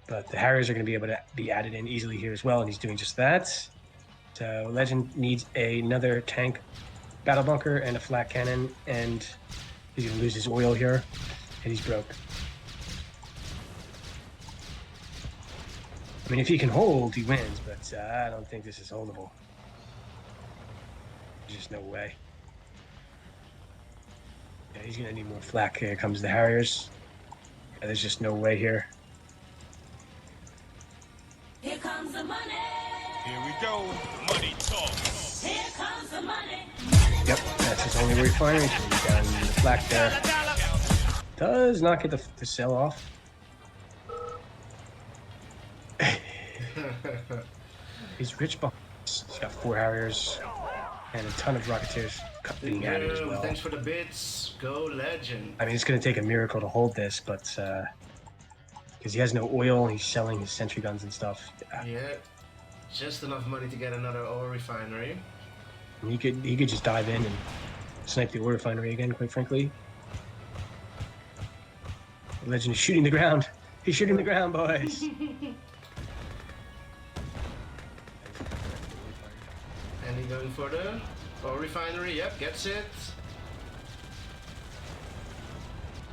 But the Harriers are going to be able to be added in easily here as well, and he's doing just that. So Legend needs another tank battle bunker and a flak cannon, and he's going to lose his oil here, and he's broke. I mean, if he can hold, he wins, but I don't think this is holdable. There's just no way. Yeah, he's going to need more flak. Here comes the Harriers. Yeah, there's just no way here. Here comes the money. Here we go. Money talk. Here comes the money. Yep, that's his only refinery. So he's down the flak there. Does not get the cell off. He's rich, but he's got 4 Harriers and a ton of Rocketeers being added as well. Thanks for the bits. Go Legend. I mean, it's going to take a miracle to hold this, but because he has no oil, he's selling his sentry guns and stuff. Yeah, just enough money to get another ore refinery. And he could just dive in and snipe the ore refinery again, quite frankly. Legend is shooting the ground. He's shooting the ground, boys. And he going for the ore refinery. Yep, gets it.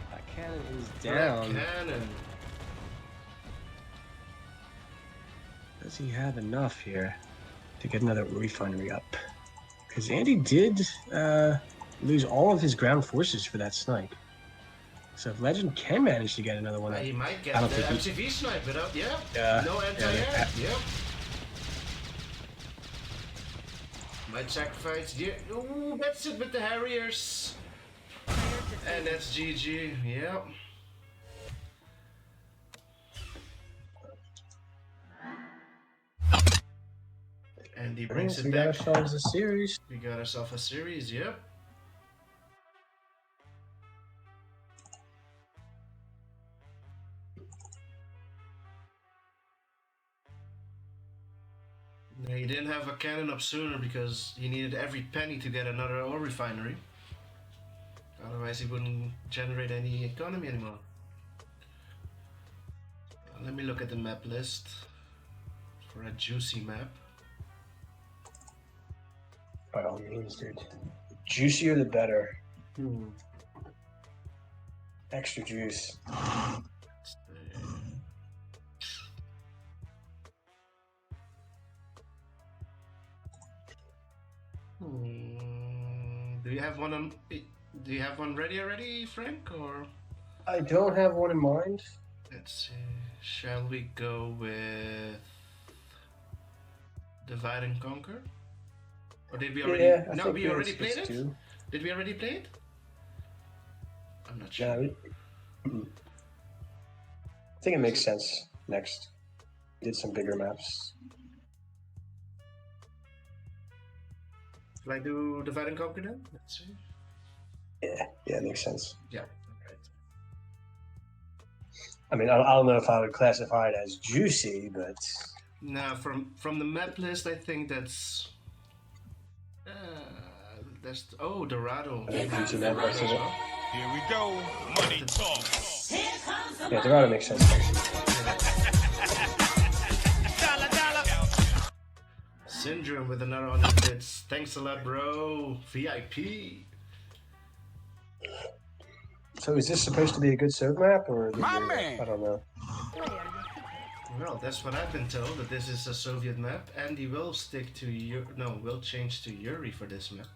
That cannon is down. That cannon. Does he have enough here to get another refinery up? Because Andy did lose all of his ground forces for that snipe. So if Legend can manage to get another one, He might get I don't the think MCV snipe it up. Yeah. Yeah. No anti-air. Yeah. Yep. Might sacrifice. Yeah. Ooh, that's it with the Harriers. And that's GG. Yep. Andy brings Yes, it we got back. ourselves a series. We got ourselves a series, yep. He didn't have a cannon up sooner because he needed every penny to get another ore refinery. Otherwise he wouldn't generate any economy anymore. Let me look at the map list for a juicy map. By all means, dude. The juicier the better. Extra juice. Do you have one on? Do you have one ready already, Frank? Or I don't have one in mind. let's see. Shall we go with Divide and Conquer? Or did we already? Yeah, I No, think we already played it's it. two. Did we already play it? I'm not sure. Yeah, I think it makes sense. Next, did some bigger maps. Shall I do Divide and Conquer then? Let's see. Yeah, it makes sense. Yeah. Alright. I mean, I don't know if I would classify it as juicy, but Now, from the map list, I think that's Dorado. I think juicy map. Dorado as That's it. well. Here we go. Money talk. Here comes the Yeah, money. Dorado makes sense. Dollar, dollar. Syndrome with another 100 bits. Thanks a lot, bro. VIP. So is this supposed to be a good serve map, or My man. I don't know. Well, that's what I've been told, that this is a Soviet map. Andy will stick to will change to Yuri for this map.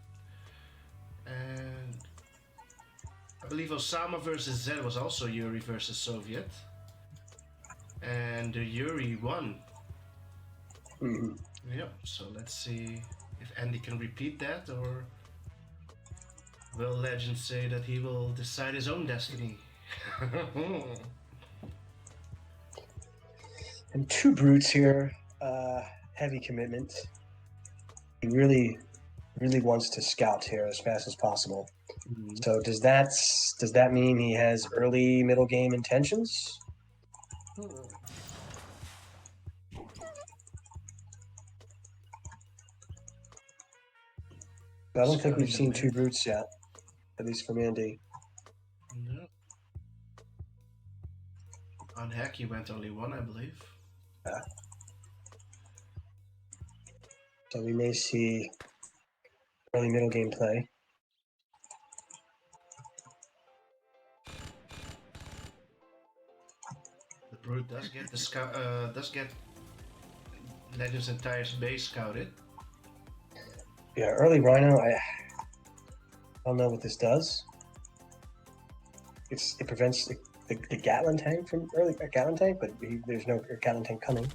And I believe Osama versus Z was also Yuri versus Soviet. And the Yuri won. Mhm. Yep, so let's see if Andy can repeat that, or will Legend say that he will decide his own destiny? And two brutes here. Heavy commitment. He really wants to scout here as fast as possible. So does that mean he has early middle game intentions? I don't think we've seen two brutes yet, at least from Andy. No. On Hack, he went only one, I believe. Yeah. So we may see early middle game play. The Brute does get the does get Legend's entire base scouted. Yeah, early Rhino. I don't know what this does. It prevents the Gatling tank from early Gatling tank, but there's no Gatling tank coming.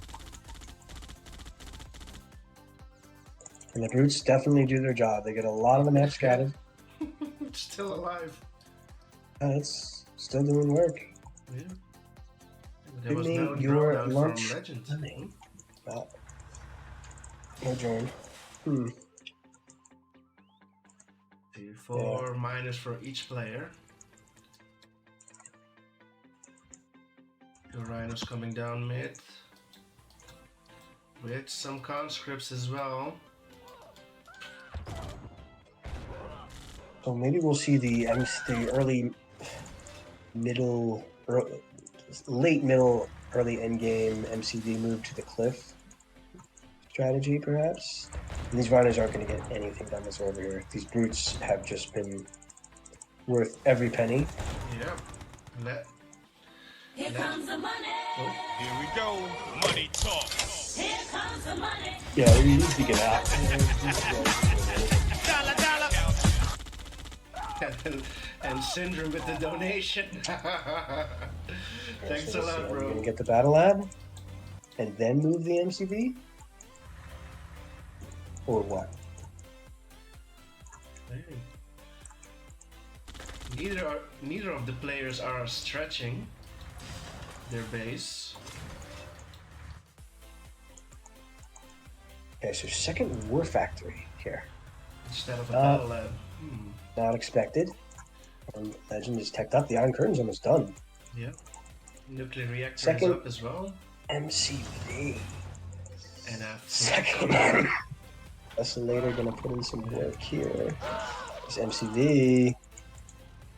And the brutes definitely do their job. They get a lot of the map scattered. Still alive. It's still doing work. Yeah. There Give was me no your drone out lunch from Legend. money. Well, no join. 4 minus for each player. The Rhino's coming down mid. With some conscripts as well. So maybe we'll see the early middle, late middle, early end game MCD move to the cliff strategy, perhaps. And these Rhinos aren't going to get anything done this over here. These brutes have just been worth every penny. Yep. Here comes the money. Here we go. Money talk. Here comes the money. Yeah, we need to get out. Dollar, dollar. and Syndrome with the donation. Thanks a lot, Are we bro. going to get the Battle Lab and then move the MCB? Or what? Neither of the players are stretching their base. Okay, so second War Factory here. Instead of a battle lab. Not expected. Legend is teched up. The Iron Curtain's almost done. Yep. Nuclear reactor is Second up as well. MCV. And a Second Desolator gonna put in some work here. This MCV.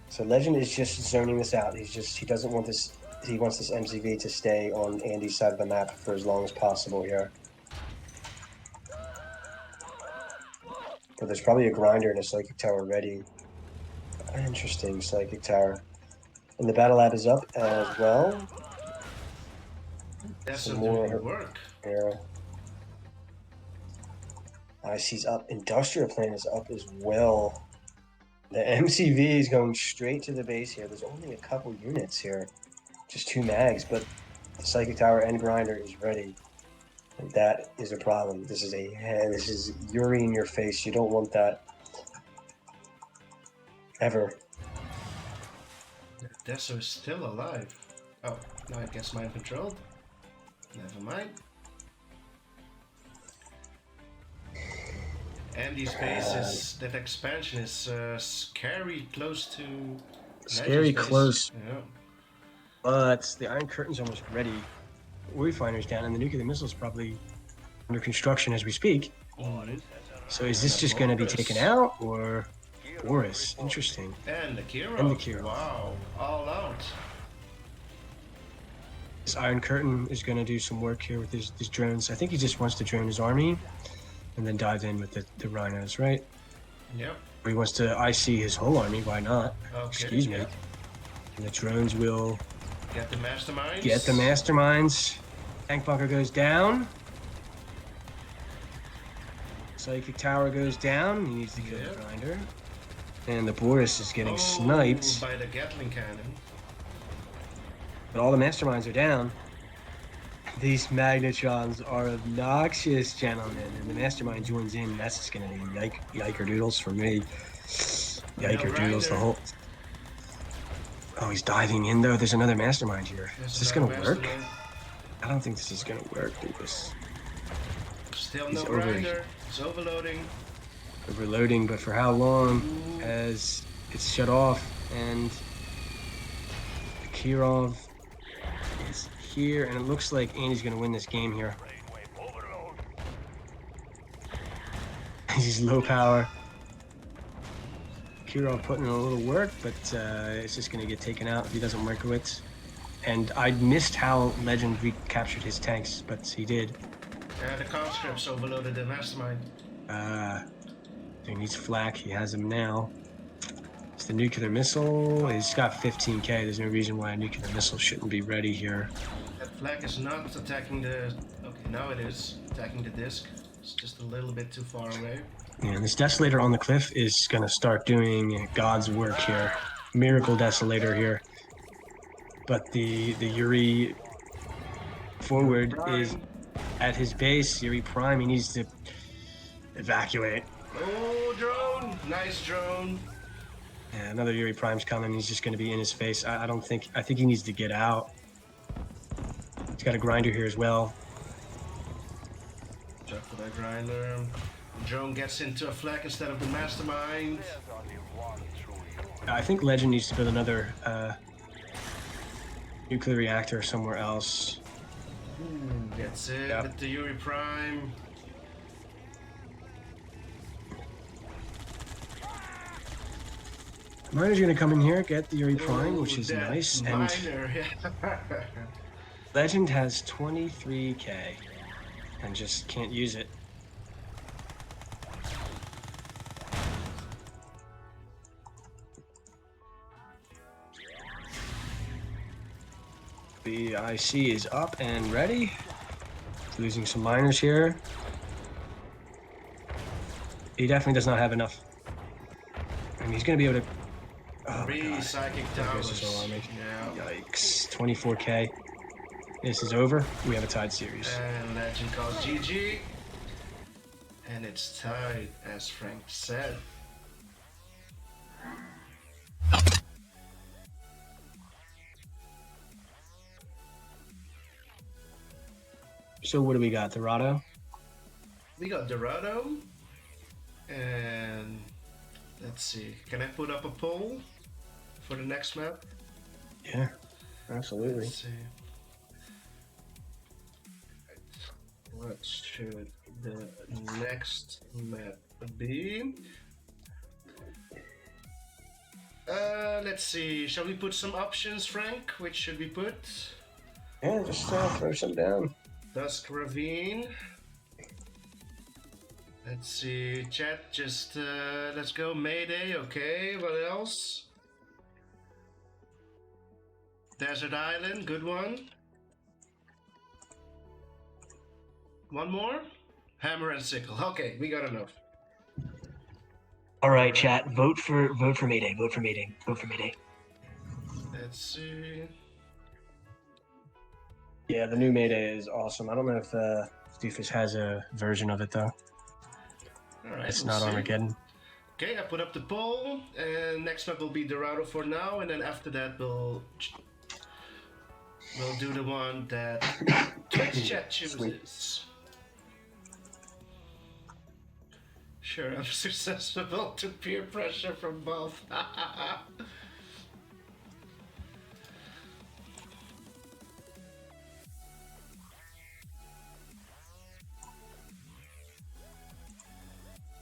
So Legend is just zoning this out. He doesn't want this. He wants this MCV to stay on Andy's side of the map for as long as possible here. But there's probably a grinder and a psychic tower ready. Interesting, psychic tower. And the battle lab is up as well. That's Some doing more work. here. IC's up. Industrial plant is up as well. The MCV is going straight to the base here. There's only a couple units here. Just 2 mags, but the psychic tower and grinder is ready. And that is a problem. This is Yuri in your face. You don't want that ever. Deso is still alive. Oh, no, I guess mind controlled. Never mind. Andy's base is, that expansion is scary close to... Scary Legend's base. close. Yeah. But the Iron Curtain's almost ready. Wayfinder's down, and the nuclear missile's probably under construction as we speak. So is this just going to be taken out, or Boris? Interesting. And the Kiro. And the Kiro. Wow, all out. This Iron Curtain is going to do some work here with his drones. I think he just wants to drone his army and then dive in with the rhinos, right? Yep. Or he wants to IC his whole army, why not? Okay, Excuse me. yeah. And the drones will Get the masterminds. get the masterminds. Tank bunker goes down. Psychic tower goes down. He needs to kill the grinder. And the Boris is getting sniped. By the Gatling cannon. But all the masterminds are down. These magnetrons are obnoxious, gentlemen. And the mastermind joins in. That's just going to be yiker doodles for me. Yiker doodles the whole... Oh, he's diving in, though. There's another mastermind here. Is this going to work? I don't think this is going to work, Lucas. Still no grinder. It's overloading. Overloading, but for how long? As it's shut off, and Kirov is here, and it looks like Andy's going to win this game here. He's low power. Kirov putting in a little work, but it's just going to get taken out if he doesn't Merkowitz. And I missed how Legend recaptured his tanks, but he did. Yeah, the conscripts overloaded the mastermind. He needs flak. He has him now. It's the nuclear missile. He's got 15k. There's no reason why a nuclear missile shouldn't be ready here. That flag is not attacking the... Okay, now it is attacking the disc. It's just a little bit too far away. Yeah, and this Desolator on the cliff is going to start doing God's work here. Miracle Desolator here. But the Yuri forward is at his base. Yuri Prime, he needs to evacuate. Oh, drone! Nice drone. Yeah, another Yuri Prime's coming. He's just going to be in his face. I think he needs to get out. He's got a grinder here as well. Check for that grinder. Drone gets into a flag instead of the mastermind. I think Legend needs to build another nuclear reactor somewhere else. Gets it Yep. with the Yuri Prime. Miner's going to come in here, get the Yuri Prime, which is that nice. Miner, And yeah. Legend has 23k and just can't use it. The IC is up and ready. He's losing some miners here. He definitely does not have enough. I mean, he's going to be able to... Oh, my 3 God. psychic There goes towers. his whole army. Yeah. Yikes. 24k. This is over. We have a tied series. And Legend calls GG. And it's tied, as Frank said. So what do we got? Dorado? We got Dorado. And let's see. Can I put up a poll for the next map? Yeah, absolutely. Let's see. What should the next map be? Let's see. Shall we put some options, Frank? Which should we put? Yeah, just throw some down. Dusk Ravine. Let's see. Chat, just let's go. Mayday. Okay. What else? Desert Island. Good one. One more? Hammer and Sickle. Okay, we got enough. All right, chat. Vote for Mayday. Vote for Mayday. Vote for Mayday. Let's see. Yeah, the new Mayday is awesome. I don't know if Doofus has a version of it though. All right, It's we'll not see. Armageddon. Okay, I put up the poll, and next map will be Dorado for now, and then after that we'll do the one that Twitch chat chooses. Sure, I'm susceptible to peer pressure from both.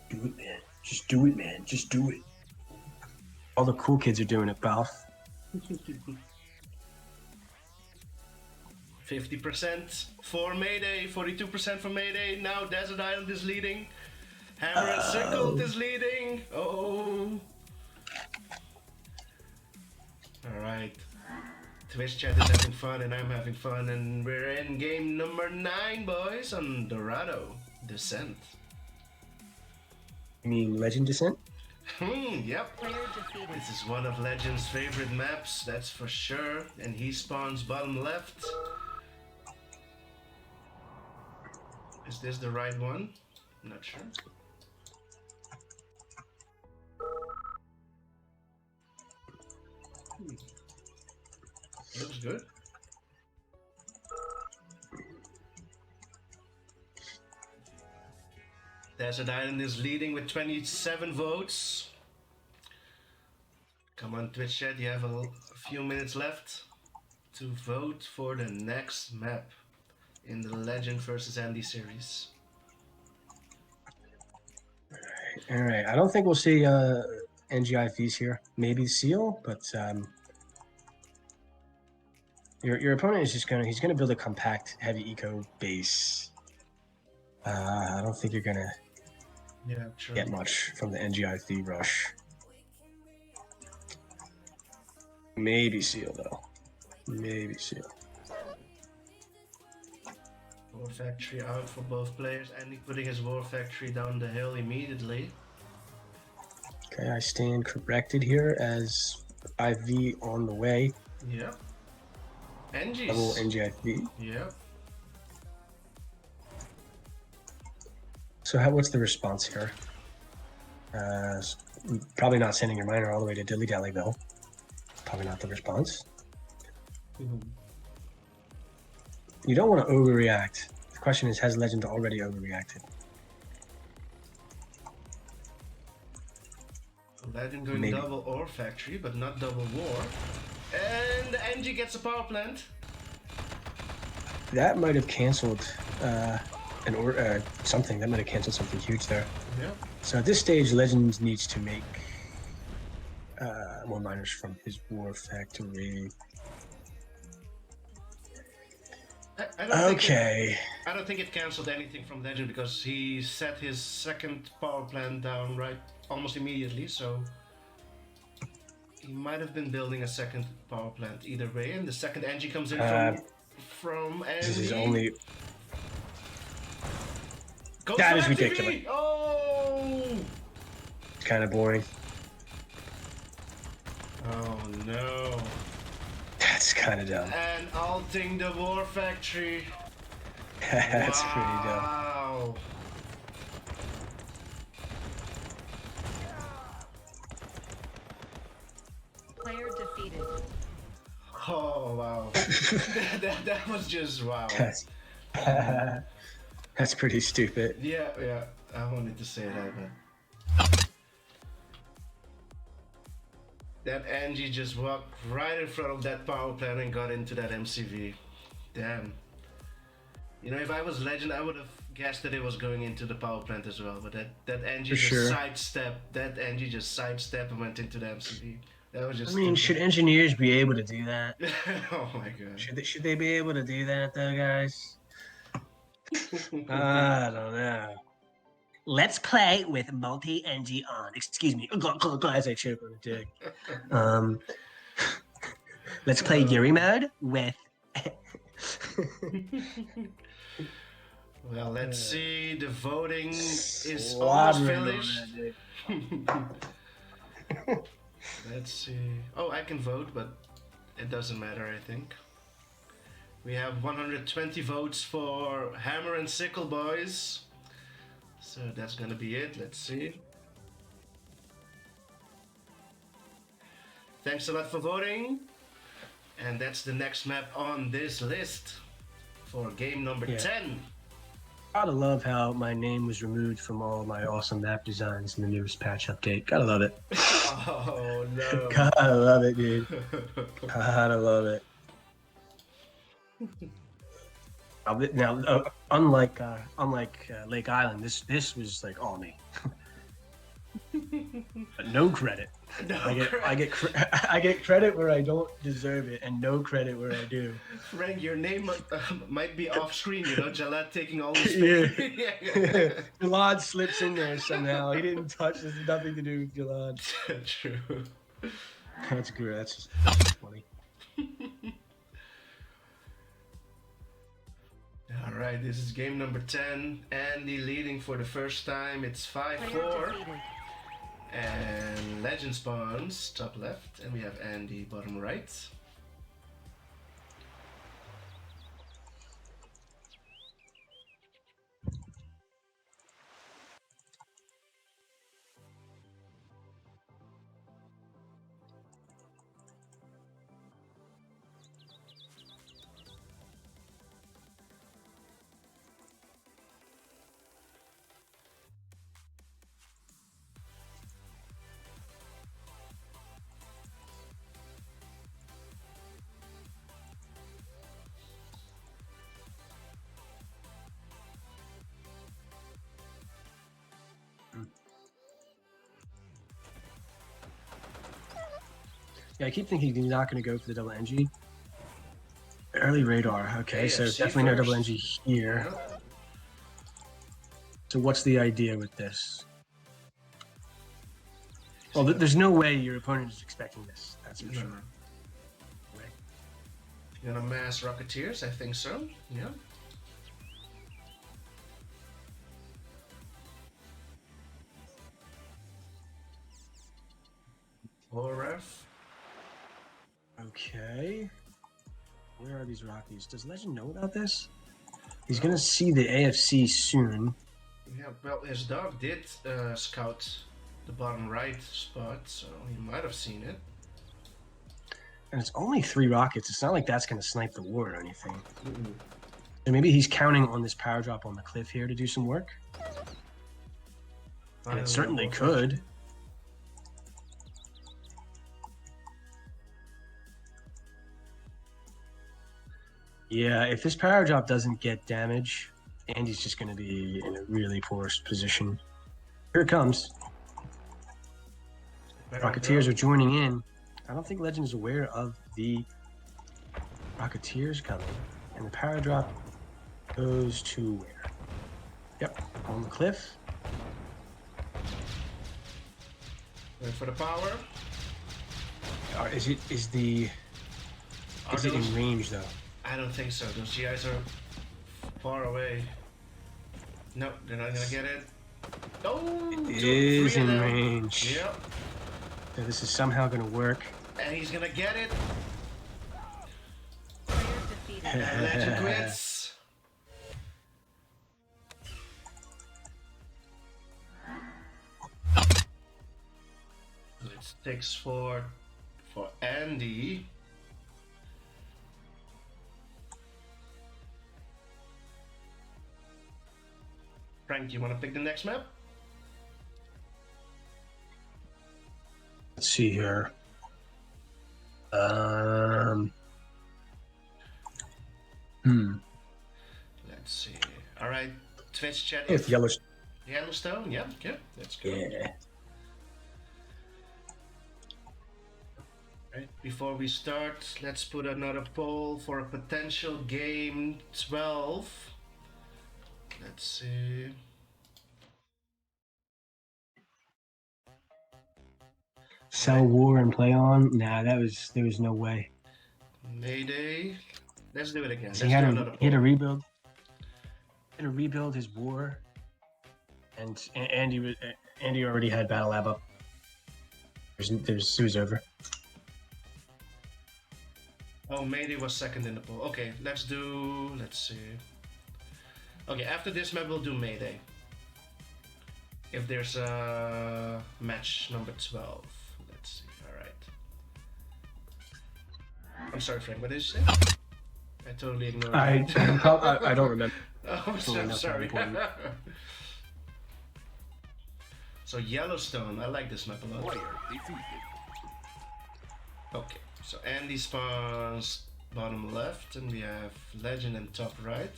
Do it, man. Just do it, man. Just do it. All the cool kids are doing it, pal. 50% for Mayday, 42% for Mayday. Now Desert Island is leading. Hammer and Sickle is leading. Oh. Alright. Twitch chat is having fun and I'm having fun, and we're in game number 9, boys, on Dorado Descent. You mean Legend Descent? Yep. This is one of Legend's favorite maps, that's for sure. And he spawns bottom left. Is this the right one? Not sure. Looks good. Desert Island is leading with 27 votes. Come on, Twitch chat, you have a few minutes left to vote for the next map in the Legend versus Andy series. All right. I don't think we'll see NGIVs here. Maybe Seal, but your opponent is just he's gonna build a compact heavy eco base. I don't think you're gonna get much from the NGIV rush. Maybe Seal though. Maybe Seal. War Factory out for both players. Andy putting his War Factory down the hill immediately. Okay, I stand corrected here as IV on the way. Yep. Double NGIV. Yep. So what's the response here? Probably not sending your miner all the way to Dilly Dallyville. Probably not the response. You don't want to overreact. The question is, has Legend already overreacted? Legend going Maybe. double Ore Factory, but not double War. And the NG gets a power plant. That might have canceled something. That might have canceled something huge there. Yep. So at this stage, Legend needs to make more miners from his War Factory. I don't Okay. I don't think it cancelled anything from Legend because he set his second power plant down almost immediately, so he might have been building a second power plant either way, and the second NG comes in from Andy. This is only... Goes That for is MTV! ridiculous. Oh! It's kind of boring. Oh no. That's kind of dumb. And alting the War Factory. That's pretty dumb. Wow. Player defeated. Oh wow. that was just wow. That's pretty stupid. Yeah, I wanted to say that, but that Angie just walked right in front of that power plant and got into that MCV. Damn. You know, if I was Legend, I would have guessed that it was going into the power plant as well. But that Angie For just sure. sidestepped. That Angie just sidestepped and went into the MCV. That was just. I mean, should stupid. engineers be able to do that? Oh my god. Should they be able to do that though, guys? I don't know. Let's play with multi-NG on. Excuse me. As I choke on the dick. Let's play Yuri mode with. Well, let's see. The voting is almost Slaughtering on finished. that dick. Let's see. Oh, I can vote, but it doesn't matter, I think. We have 120 votes for Hammer and Sickle Boys. So that's gonna be it. Let's see. Thanks a lot for voting. And that's the next map on this list for game number 10. Gotta love how my name was removed from all my awesome map designs in the newest patch update. Gotta love it. Oh no. Gotta love it, dude. Gotta love it. Now, unlike Lake Island, this was like all me. But no credit. I get credit where I don't deserve it, and no credit where I do. Frank, your name might be off screen. You know, Jalad taking all the space. Yeah. Jalad slips in there somehow. He didn't touch. This has nothing to do with Jalad. True. That's good. That's funny. All right, this is game number 10. Andy leading for the first time. It's 5-4. And Legend spawns top left, and we have Andy bottom right. Yeah, I keep thinking he's not going to go for the double NG. Early radar. Okay, so AFC definitely no double first. NG here. So what's the idea with this? Well, there's no way your opponent is expecting this. That's for sure. You gonna mass Rocketeers? I think so. Yeah. Or ref. Okay. Where are these Rockies? Does Legend know about this? He's gonna see the AFC soon. Yeah, well, his dog did scout the bottom right spot, so he might have seen it. And it's only 3 rockets. It's not like that's gonna snipe the ward or anything. So maybe he's counting on this power drop on the cliff here to do some work. And it certainly could. Yeah, if this power drop doesn't get damage, Andy's just going to be in a really poor position. Here it comes. Rocketeers are joining in. I don't think Legend is aware of the Rocketeers coming. And the power drop goes to where? Yep, on the cliff. Wait for the power. Is it in range though? I don't think so. Those GIs are far away. No, they're not gonna get it. Oh, It is in range. Yep. So this is somehow going to work. And he's gonna get it. Player defeated. And Legend quits. It's 6-4 for Andy. Frank, you want to pick the next map? Let's see here. Hmm. Let's see. All right, Twitch chat. With Yellowstone. Yellowstone, yeah, that's good. Yeah. Right. Before we start, let's put another poll for a potential game 12. Let's see. Sell War and play on? Nah, there was no way. Mayday. Let's do it again. He Let's had do to another he had to poll. rebuild. He had to rebuild his war, and Andy already had Battle Lab up. It was over. Oh, Mayday was second in the poll. Okay, let's see. Okay, after this map, we'll do Mayday. If there's a match number 12. Let's see, alright. I'm sorry, Frank, what did you say? I totally ignored it. I don't remember. Oh, I'm so sorry. So Yellowstone, I like this map a lot. Okay, so Andy spawns bottom left, and we have Legend in top right.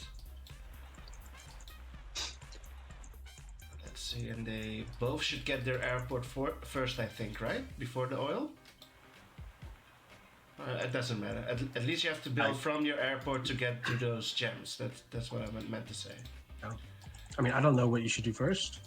Let's see, and they both should get their airport first, I think, right? Before the oil? It doesn't matter. At least you have to build from your airport to get to those gems. That's what I meant to say. I mean, I don't know what you should do first.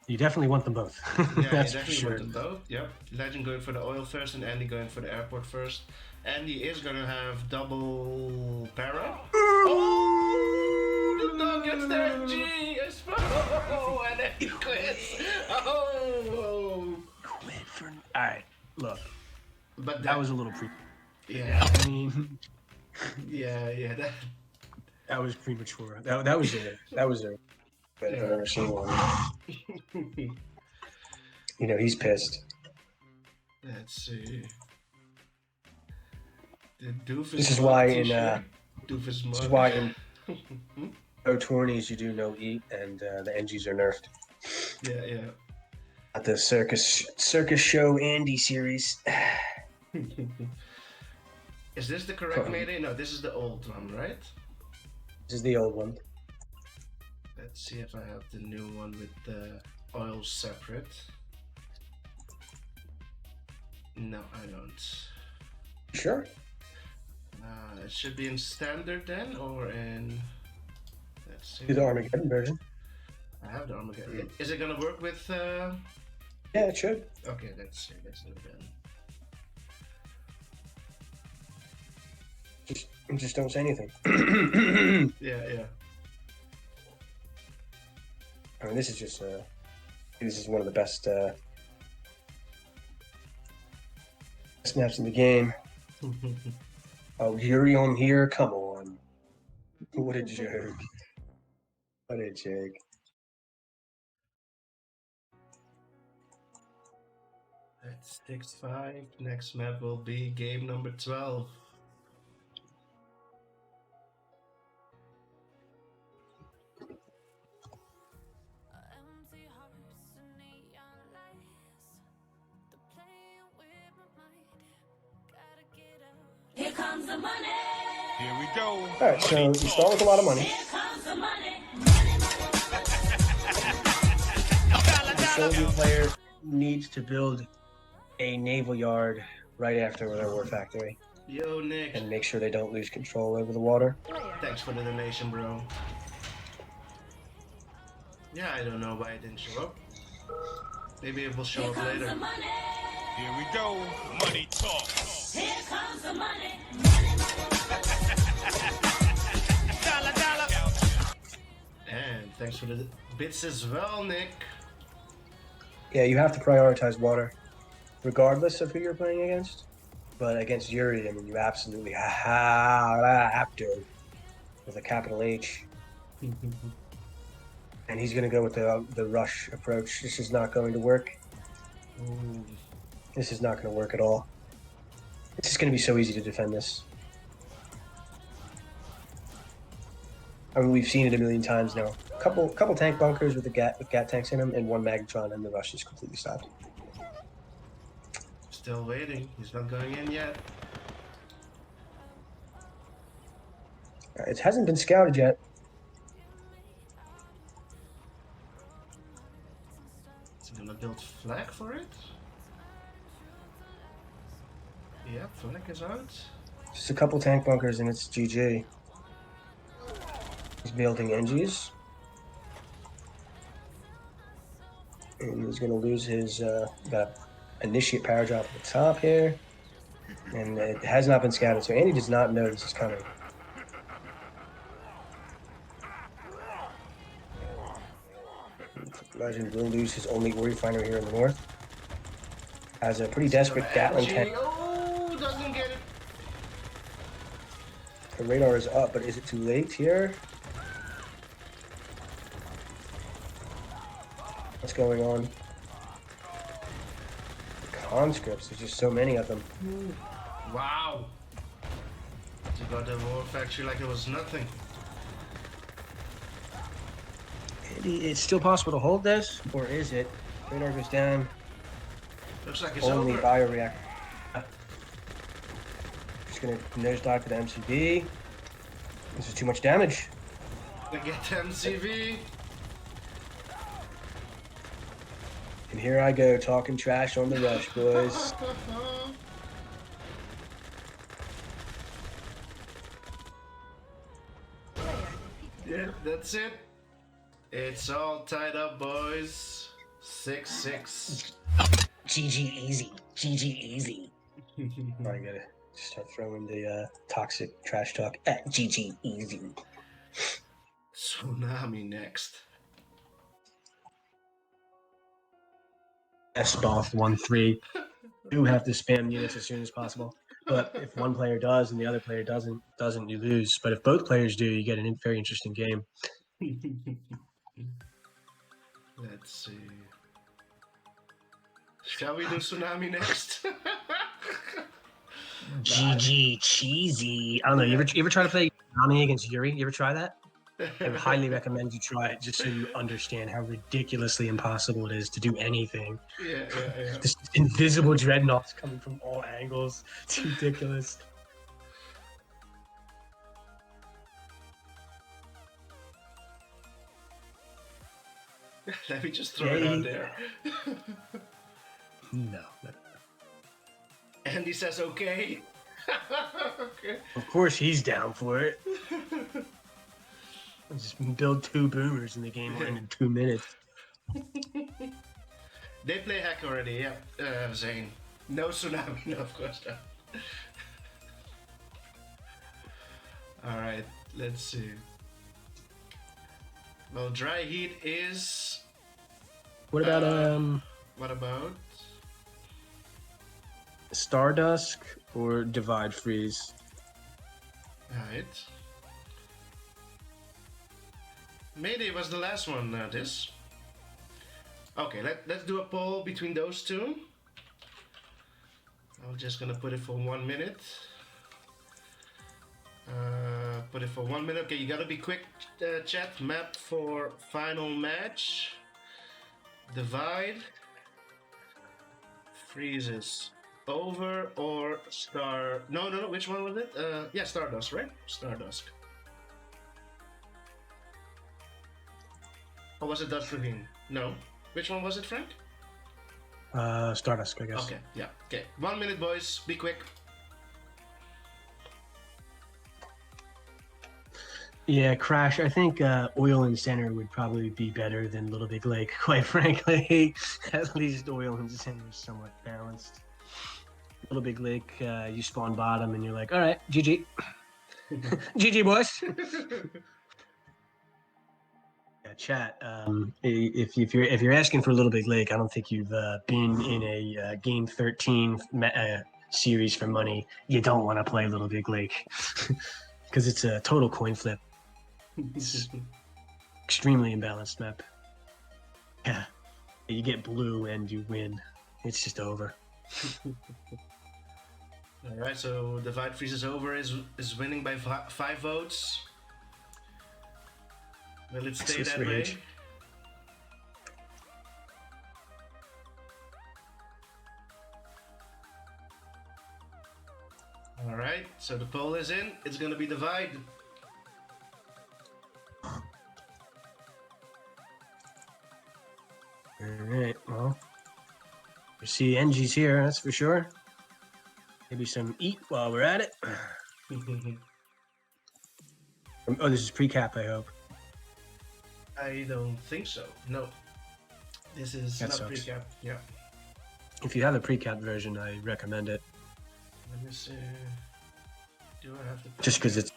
You definitely want them both. Yeah, That's you for definitely sure. want them both. Yep. Legend going for the oil first, and Andy going for the airport first. Andy is gonna have double para. Oh, the dog gets the MG. Oh, and then he quits. Oh. Quit for. All right, look. But That was a little yeah, I mean, yeah. that was premature. That was it. That was it. If I've ever seen one. You know, he's pissed. Let's see. The Doofus This is why in Doofus this is why in no tourneys you do no eat, and the NGs are nerfed. Yeah. At the circus show Andy series. Is this the correct Mayday? No, this is the old one, right? This is the old one. Let's see if I have the new one with the oil separate. No, I don't. Sure. It should be in standard then, or in... Let's see. Do the Armageddon version. I have the Armageddon. Is it gonna work with... Yeah, it should. Okay, let's see. Let's do it then. Just don't say anything. Yeah. I mean, this is just this is one of the best snaps in the game. Oh, Yuri on here? Come on. What a joke. What a joke. That's 6-5. Next map will be game number 12. Here comes the money. Here we go. All right, so you start with a lot of money. Here comes the money. The soldier player needs to build a naval yard right after their war factory Yo, Nick. and make sure they don't lose control over the water. Thanks for the donation, bro. Yeah, I don't know why it didn't show up. Maybe it will show Here up comes later. the money. Here we go. Money talk. Here comes the money. Dollar. And thanks for the bits as well, Nick. Yeah, you have to prioritize water, regardless of who you're playing against. But against Yuri, I mean, you absolutely have to, with a capital H. And he's going to go with the rush approach. This is not going to work. Ooh. This is not going to work at all. It's just going to be so easy to defend this. I mean, we've seen it a million times now. Couple tank bunkers with gat tanks in them, and one magnetron, and the rush is completely stopped. Still waiting. He's not going in yet. It hasn't been scouted yet. Is he gonna build flag for it? Yeah, flag is out. Just a couple tank bunkers, and it's GG. He's building NGs. And he's going to lose his got initiate power drop at the top here. And it has not been scouted, so Andy does not know this is coming. Legend will lose his only Ori finder here in the north. Has a pretty desperate Gatling tank. Oh, doesn't get it. The radar is up, but is it too late here? What's going on? The conscripts, there's just so many of them. Wow. He got the war factory like it was nothing. It's still possible to hold this, or is it? Radar goes down. Looks like it's Only over. bioreactor. Just gonna nosedive for the MCV. This is too much damage. They get MCV. And here I go talking trash on the rush, boys. Yeah, that's it. It's all tied up, boys. 6-6. GG easy. GG easy. I gotta start throwing the toxic trash talk at GG easy. Tsunami next. S-Both 1-3. Do have to spam units as soon as possible. But if one player does and the other player doesn't, you lose. But if both players do, you get a very interesting game. Let's see. Shall we do Tsunami next? GG cheesy. I don't know. You ever try to play Nami against Yuri? You ever try that? I would highly recommend you try it just so you understand how ridiculously impossible it is to do anything. Yeah. This invisible dreadnoughts coming from all angles. It's ridiculous. Let me just throw it out there. No. Andy says okay. Okay. Of course he's down for it. Just build 2 boomers and the game will end in 2 minutes. They play hack already, yeah. Zane. No Tsunami, no, of course not. Alright, let's see. Well, dry heat is... What about What about? Stardusk or Divide Freeze? Alright. Mayday was the last one, this. Okay, let's do a poll between those two. I'm just gonna put it for 1 minute. Put it for 1 minute. Okay, you gotta be quick, chat. Map for final match. Divide. Freezes. Over or Star... No, which one was it? Yeah, Stardust, right? Stardust. Or was it Dutch Ravine? No. Which one was it, Frank? Stardust, I guess. Okay, yeah. Okay, 1 minute, boys. Be quick. Yeah, Crash. I think Oil and Center would probably be better than Little Big Lake, quite frankly. At least Oil and Center is somewhat balanced. Little Big Lake, you spawn bottom and you're like, all right, GG. GG, boys. Yeah, chat. If you're asking for Little Big Lake, I don't think you've been in a Game 13 series for money. You don't want to play Little Big Lake because it's a total coin flip. It's extremely imbalanced map. Yeah, you get blue and you win. It's just over. All right, so Divide Freezes Over is winning by 5 votes. Will it stay Swiss that way? rage. Alright, so the poll is in. It's gonna be divide. Alright, well. You see NG's here, that's for sure. Maybe some eat while we're at it. Oh, this is pre-cap, I hope. I don't think so. No. This is That not sucks. pre-cap. Yeah. If you have a pre-cap version, I recommend it. Let me see. Do I have the Just because it's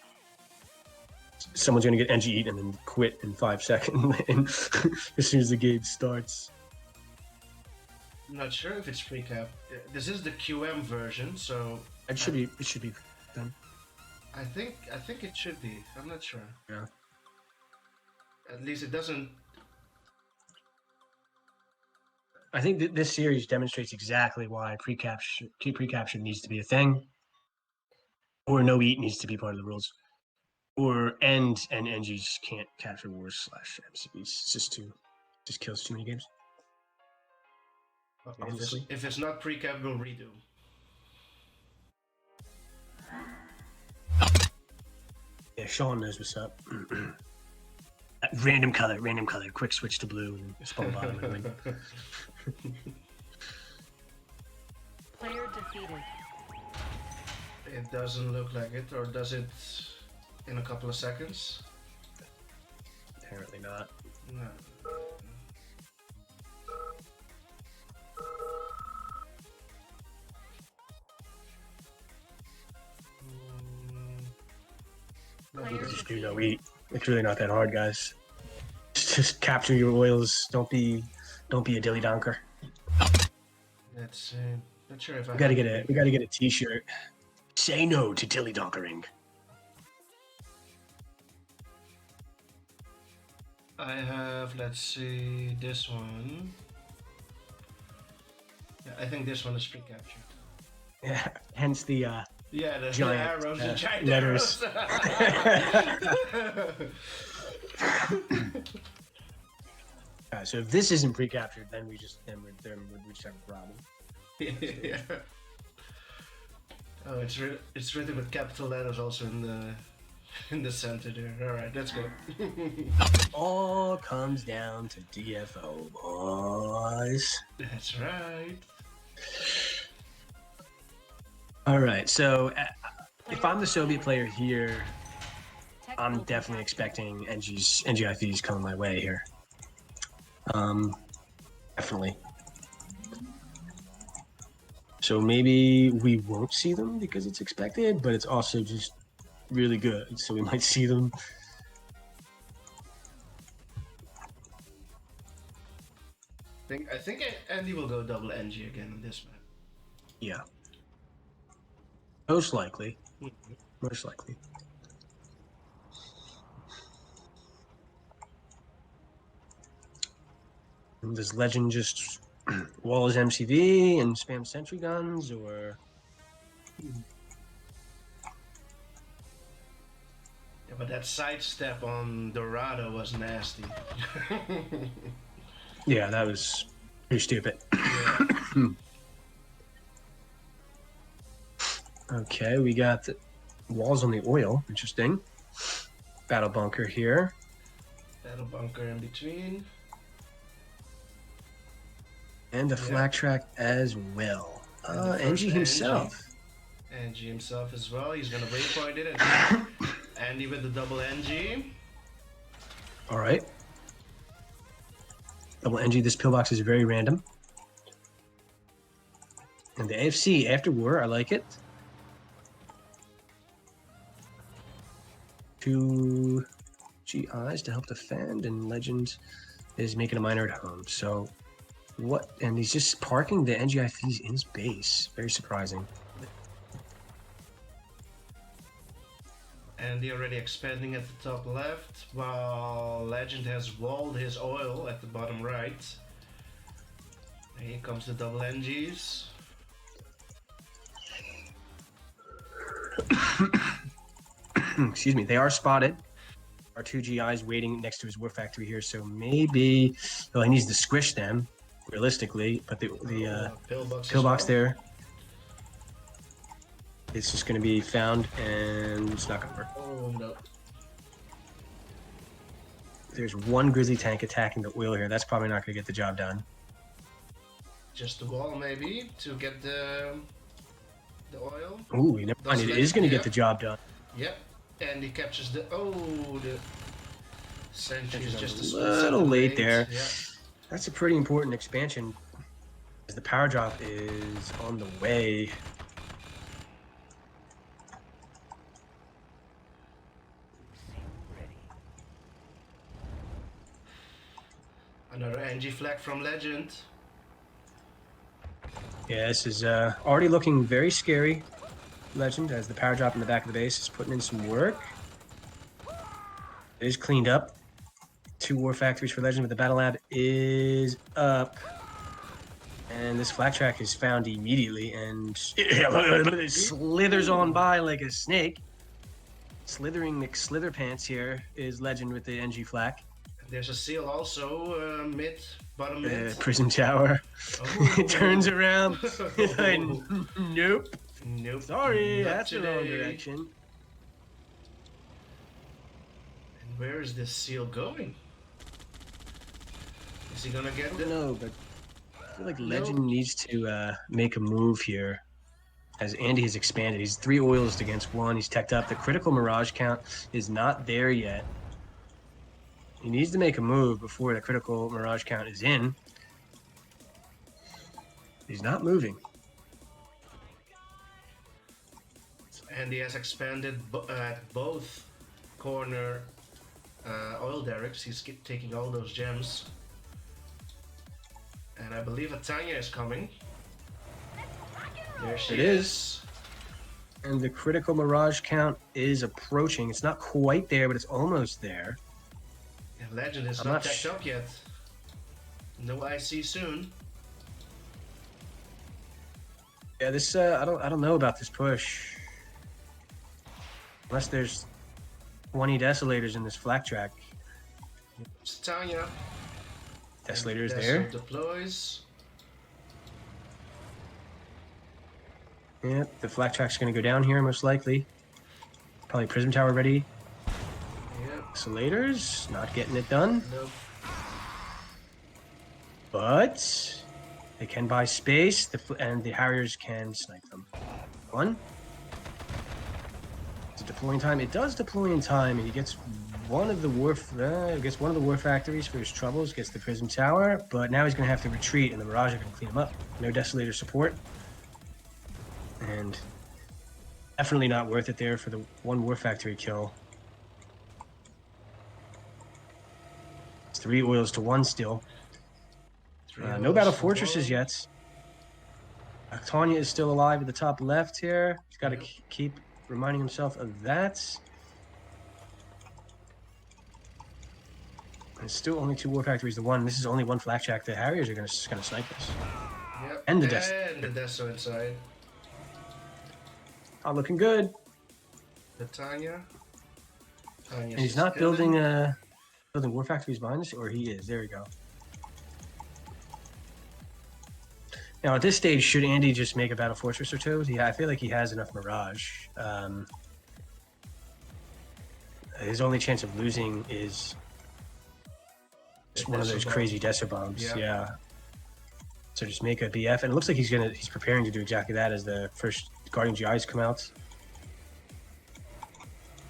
someone's gonna get NG eat and then quit in 5 seconds and as soon as the game starts. I'm not sure if it's pre-cap. This is the QM version, so It should be done. I think it should be. I'm not sure. Yeah. At least it doesn't. I think that this series demonstrates exactly why pre-capture needs to be a thing, or no eat needs to be part of the rules, or and NGs can't capture wars / MCBs. It's just kills too many games. Okay, Obviously. if it's not pre-cap, we'll redo. Yeah, Sean knows what's up. Random color, quick switch to blue, and spawn bottom and win. Player defeated. It doesn't look like it, or does it in a couple of seconds? Apparently not. No. Player Just do defeated. no eat. It's really not that hard, guys. Just capture your oils. Don't be a dilly donker. That's not sure if I. We gotta have get a T-shirt. Say no to dilly donkering. I have. Let's see this one. Yeah, I think this one is pre-captured. Yeah. Hence the Yeah, the Giant, arrows, the giant letters. arrows. So if this isn't pre-captured, then we just have a problem. Yeah. Oh, it's written with capital letters also in the center there. All right, let's go. All comes down to DFO, boys. That's right. All right, so if I'm the Soviet player here, I'm definitely expecting NGIVs coming my way here. Definitely. So maybe we won't see them because it's expected, but it's also just really good, so we might see them. I think Andy will go double NG again on this map. Yeah. Most likely. Most likely. And does Legend just wall his MCV and spam sentry guns, or Yeah, but that sidestep on Dorado was nasty. yeah, that was pretty stupid. Yeah. Okay, we got the walls on the oil. Interesting. Battle bunker here. Battle bunker in between. And the flak track as well. And the first NG himself. NG himself as well. He's gonna waypoint it. And Andy with the double NG. All right. Double NG. This pillbox is very random. And the AFC after war, I like it. 2 GIs to help defend, and Legend is making a miner at home. So what? And he's just parking the NGIVs in his base. Very surprising. Andy already expanding at the top left, while Legend has walled his oil at the bottom right. And here comes the double NGs. Excuse me. They are spotted. our two GIs waiting next to his war factory here, so maybe well he needs to squish them realistically, but the pillbox, pillbox there it's just going to be found and it's not going to work. Oh no. There's one grizzly tank attacking the oil here. That's probably not going to get the job done. Just the wall maybe to get the oil. Ooh, never mind. It is going to get the job done. Yep. And he captures the the sentry is just a little late there. Yeah. That's a pretty important expansion as the power drop is on the way. Another NG flag from Legend. Yeah, this is already looking very scary. Legend, as the power drop in the back of the base is putting in some work. It is cleaned up. 2 war factories for Legend, but the battle lab is up. And this flat track is found immediately, and it slithers on by like a snake. Slithering McSlitherpants here is Legend with the NG flak. There's a seal also, bottom mid. Prism tower. Oh. It turns around. Nope. Nope. Sorry, Not that's the wrong today. direction. And where is this seal going? Is he gonna get I the... don't know, but I feel like Legend needs to make a move here. As Andy has expanded, he's 3 oils against 1. He's teched up. The critical Mirage count is not there yet. He needs to make a move before the critical Mirage count is in. He's not moving. And he has expanded at both corner oil derricks. He's taking all those gems. And I believe a Tanya is coming. There she is. And the critical Mirage count is approaching. It's not quite there, but it's almost there. And Legend is I'm not not teched up yet. No IC soon. Yeah, this I don't know about this push. Unless there's 20 desolators in this flak track. It's Tanya. Desolator is And there. Deso deploys. Yep, the flak track's gonna go down here most likely. Probably Prism Tower ready. Yep. Desolators, not getting it done. Nope. But they can buy space, and the Harriers can snipe them. 1. Is it deploying time? It does deploy in time, and he gets one of the war factories for his troubles. Gets the Prism Tower, but now he's gonna have to retreat, and the Mirage are gonna clean him up. No Desolator support, and definitely not worth it there for the 1 war factory kill. It's 3 oils to 1 still. No battle fortresses yet. Tanya is still alive at the top left here. He's got to keep reminding himself of that. It's still only 2 war factories to 1. This is only 1 flak track. The Harriers are gonna snipe this. Yep. And the Deso inside. Not looking good. The Tanya. And he's not building war factories behind us, or he is. There we go. Now at this stage, should Andy just make a battle fortress or 2? Yeah, I feel like he has enough Mirage. His only chance of losing is just one of those crazy Deso bombs. Yeah. So just make a BF, and it looks like he's preparing to do exactly that as the first Guardian GIs come out.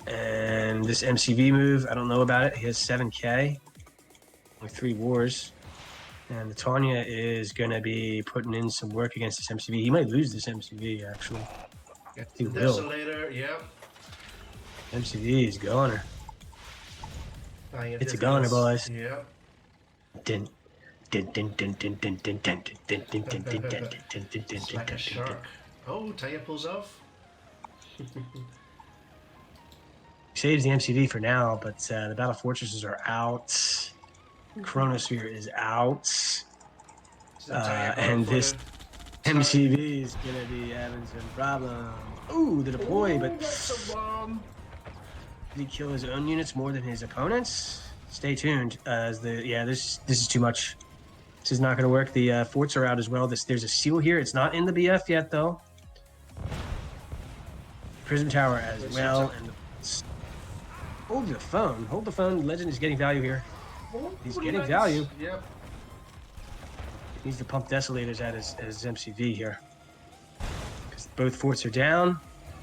And this MCV move, I don't know about it. He has 7k, only 3 wars. And the Tanya is going to be putting in some work against this MCV. He might lose this MCV, actually. He will. Desolator, yep. MCV is goner. It's a goner, boys. Yep. Din. Din din din din din din din din din din din din din din din It's like a shark. Oh, Tanya pulls off. Saves the MCV for now, but the battle fortresses are out. Chronosphere is out. And this MCV is gonna be having some problems. Ooh, the deploy, but Did he kill his own units more than his opponents? Stay tuned. This is too much. This is not going to work. The forts are out as well. There's a seal here. It's not in the BF yet though. Prism Tower as well. And hold the phone. Hold the phone. Legend is getting value here. He's getting value. Yep. He needs to pump Desolators at his MCV here. Because both forts are down.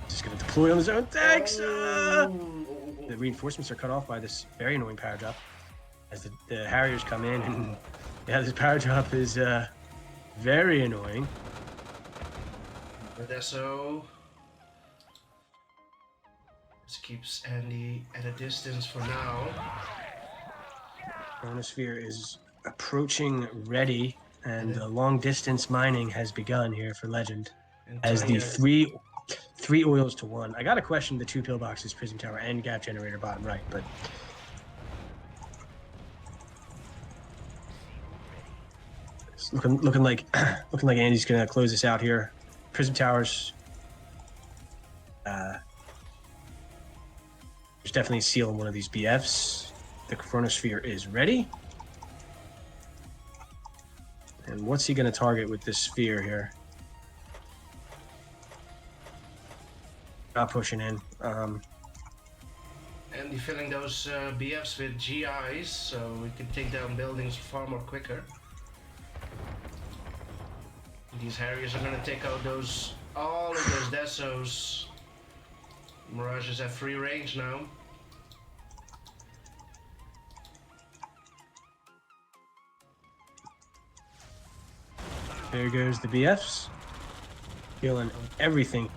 Just going to deploy on his own tanks. The reinforcements are cut off by this very annoying power drop. As the Harriers come in. And yeah, this power drop is very annoying. Deso. This keeps Andy at a distance for now. Chronosphere is approaching ready, and long distance mining has begun here for Legend. As the three oils to one. I got to question the 2 pillboxes, Prism Tower, and Gap Generator bottom right, but it's looking like Andy's gonna close this out here. Prism Towers. There's definitely a seal in one of these BFs. The Chronosphere is ready. And what's he going to target with this sphere here? Not pushing in. Andy filling those BFs with GIs, so we can take down buildings far more quicker. These Harriers are going to take out all of those Desos. Mirages have free range now. There goes the BFs. Killing everything.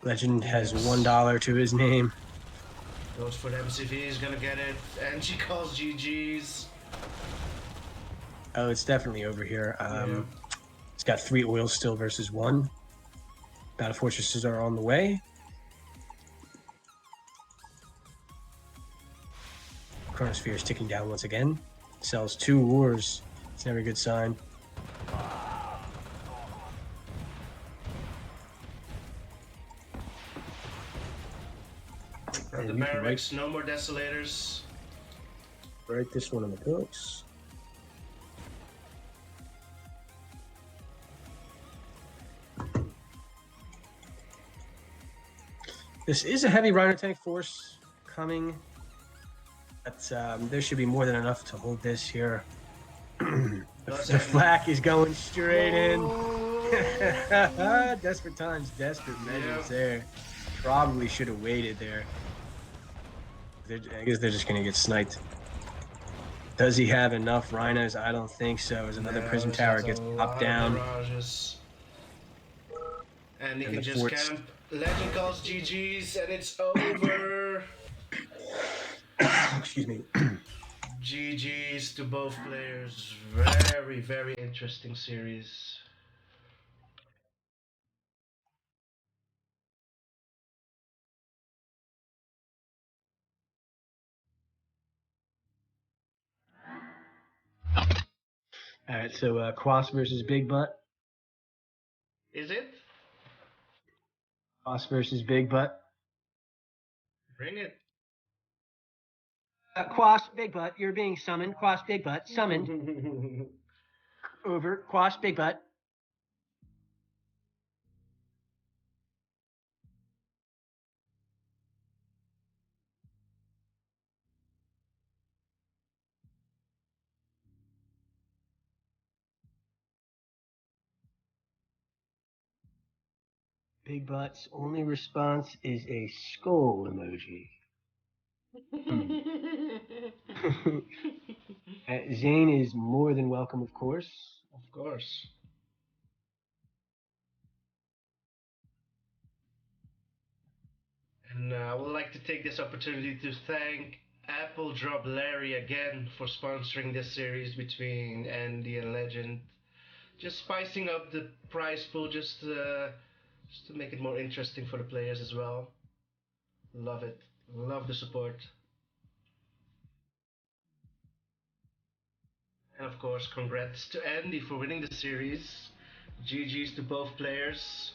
Legend has $1 to his name. Goes for the MCV, he's gonna get it, and she calls GG's. Oh, it's definitely over here. It's got 3 oils still versus 1. Battle Fortresses are on the way. Chronosphere is ticking down once again. Sells 2 wars. It's never a good sign. The barracks, no more Desolators. Write this one on the books. This is a heavy Rhino tank force coming, but there should be more than enough to hold this here. The flak is going straight in. Desperate times, desperate measures there. Probably should have waited there. I guess they're just going to get sniped. Does he have enough Rhinos? I don't think so. As another Prism Tower gets popped down. And he can just camp. Legend calls GG's and it's over. Excuse me. GG's to both players. Very, very interesting series. All right, so Quas versus Big Butt. Is it? Quas versus Big Butt. Bring it. Quas, Big Butt, you're being summoned. Quas, Big Butt, summoned. Over. Quas, Big Butt. Big Butt's only response is a skull emoji. Zane is more than welcome, of course. Of course. And I would like to take this opportunity to thank Appledroplarry again for sponsoring this series between Andy and Legend. Just spicing up the prize pool just to make it more interesting for the players as well. Love it. Love the support. And of course, congrats to Andy for winning the series. GG's to both players.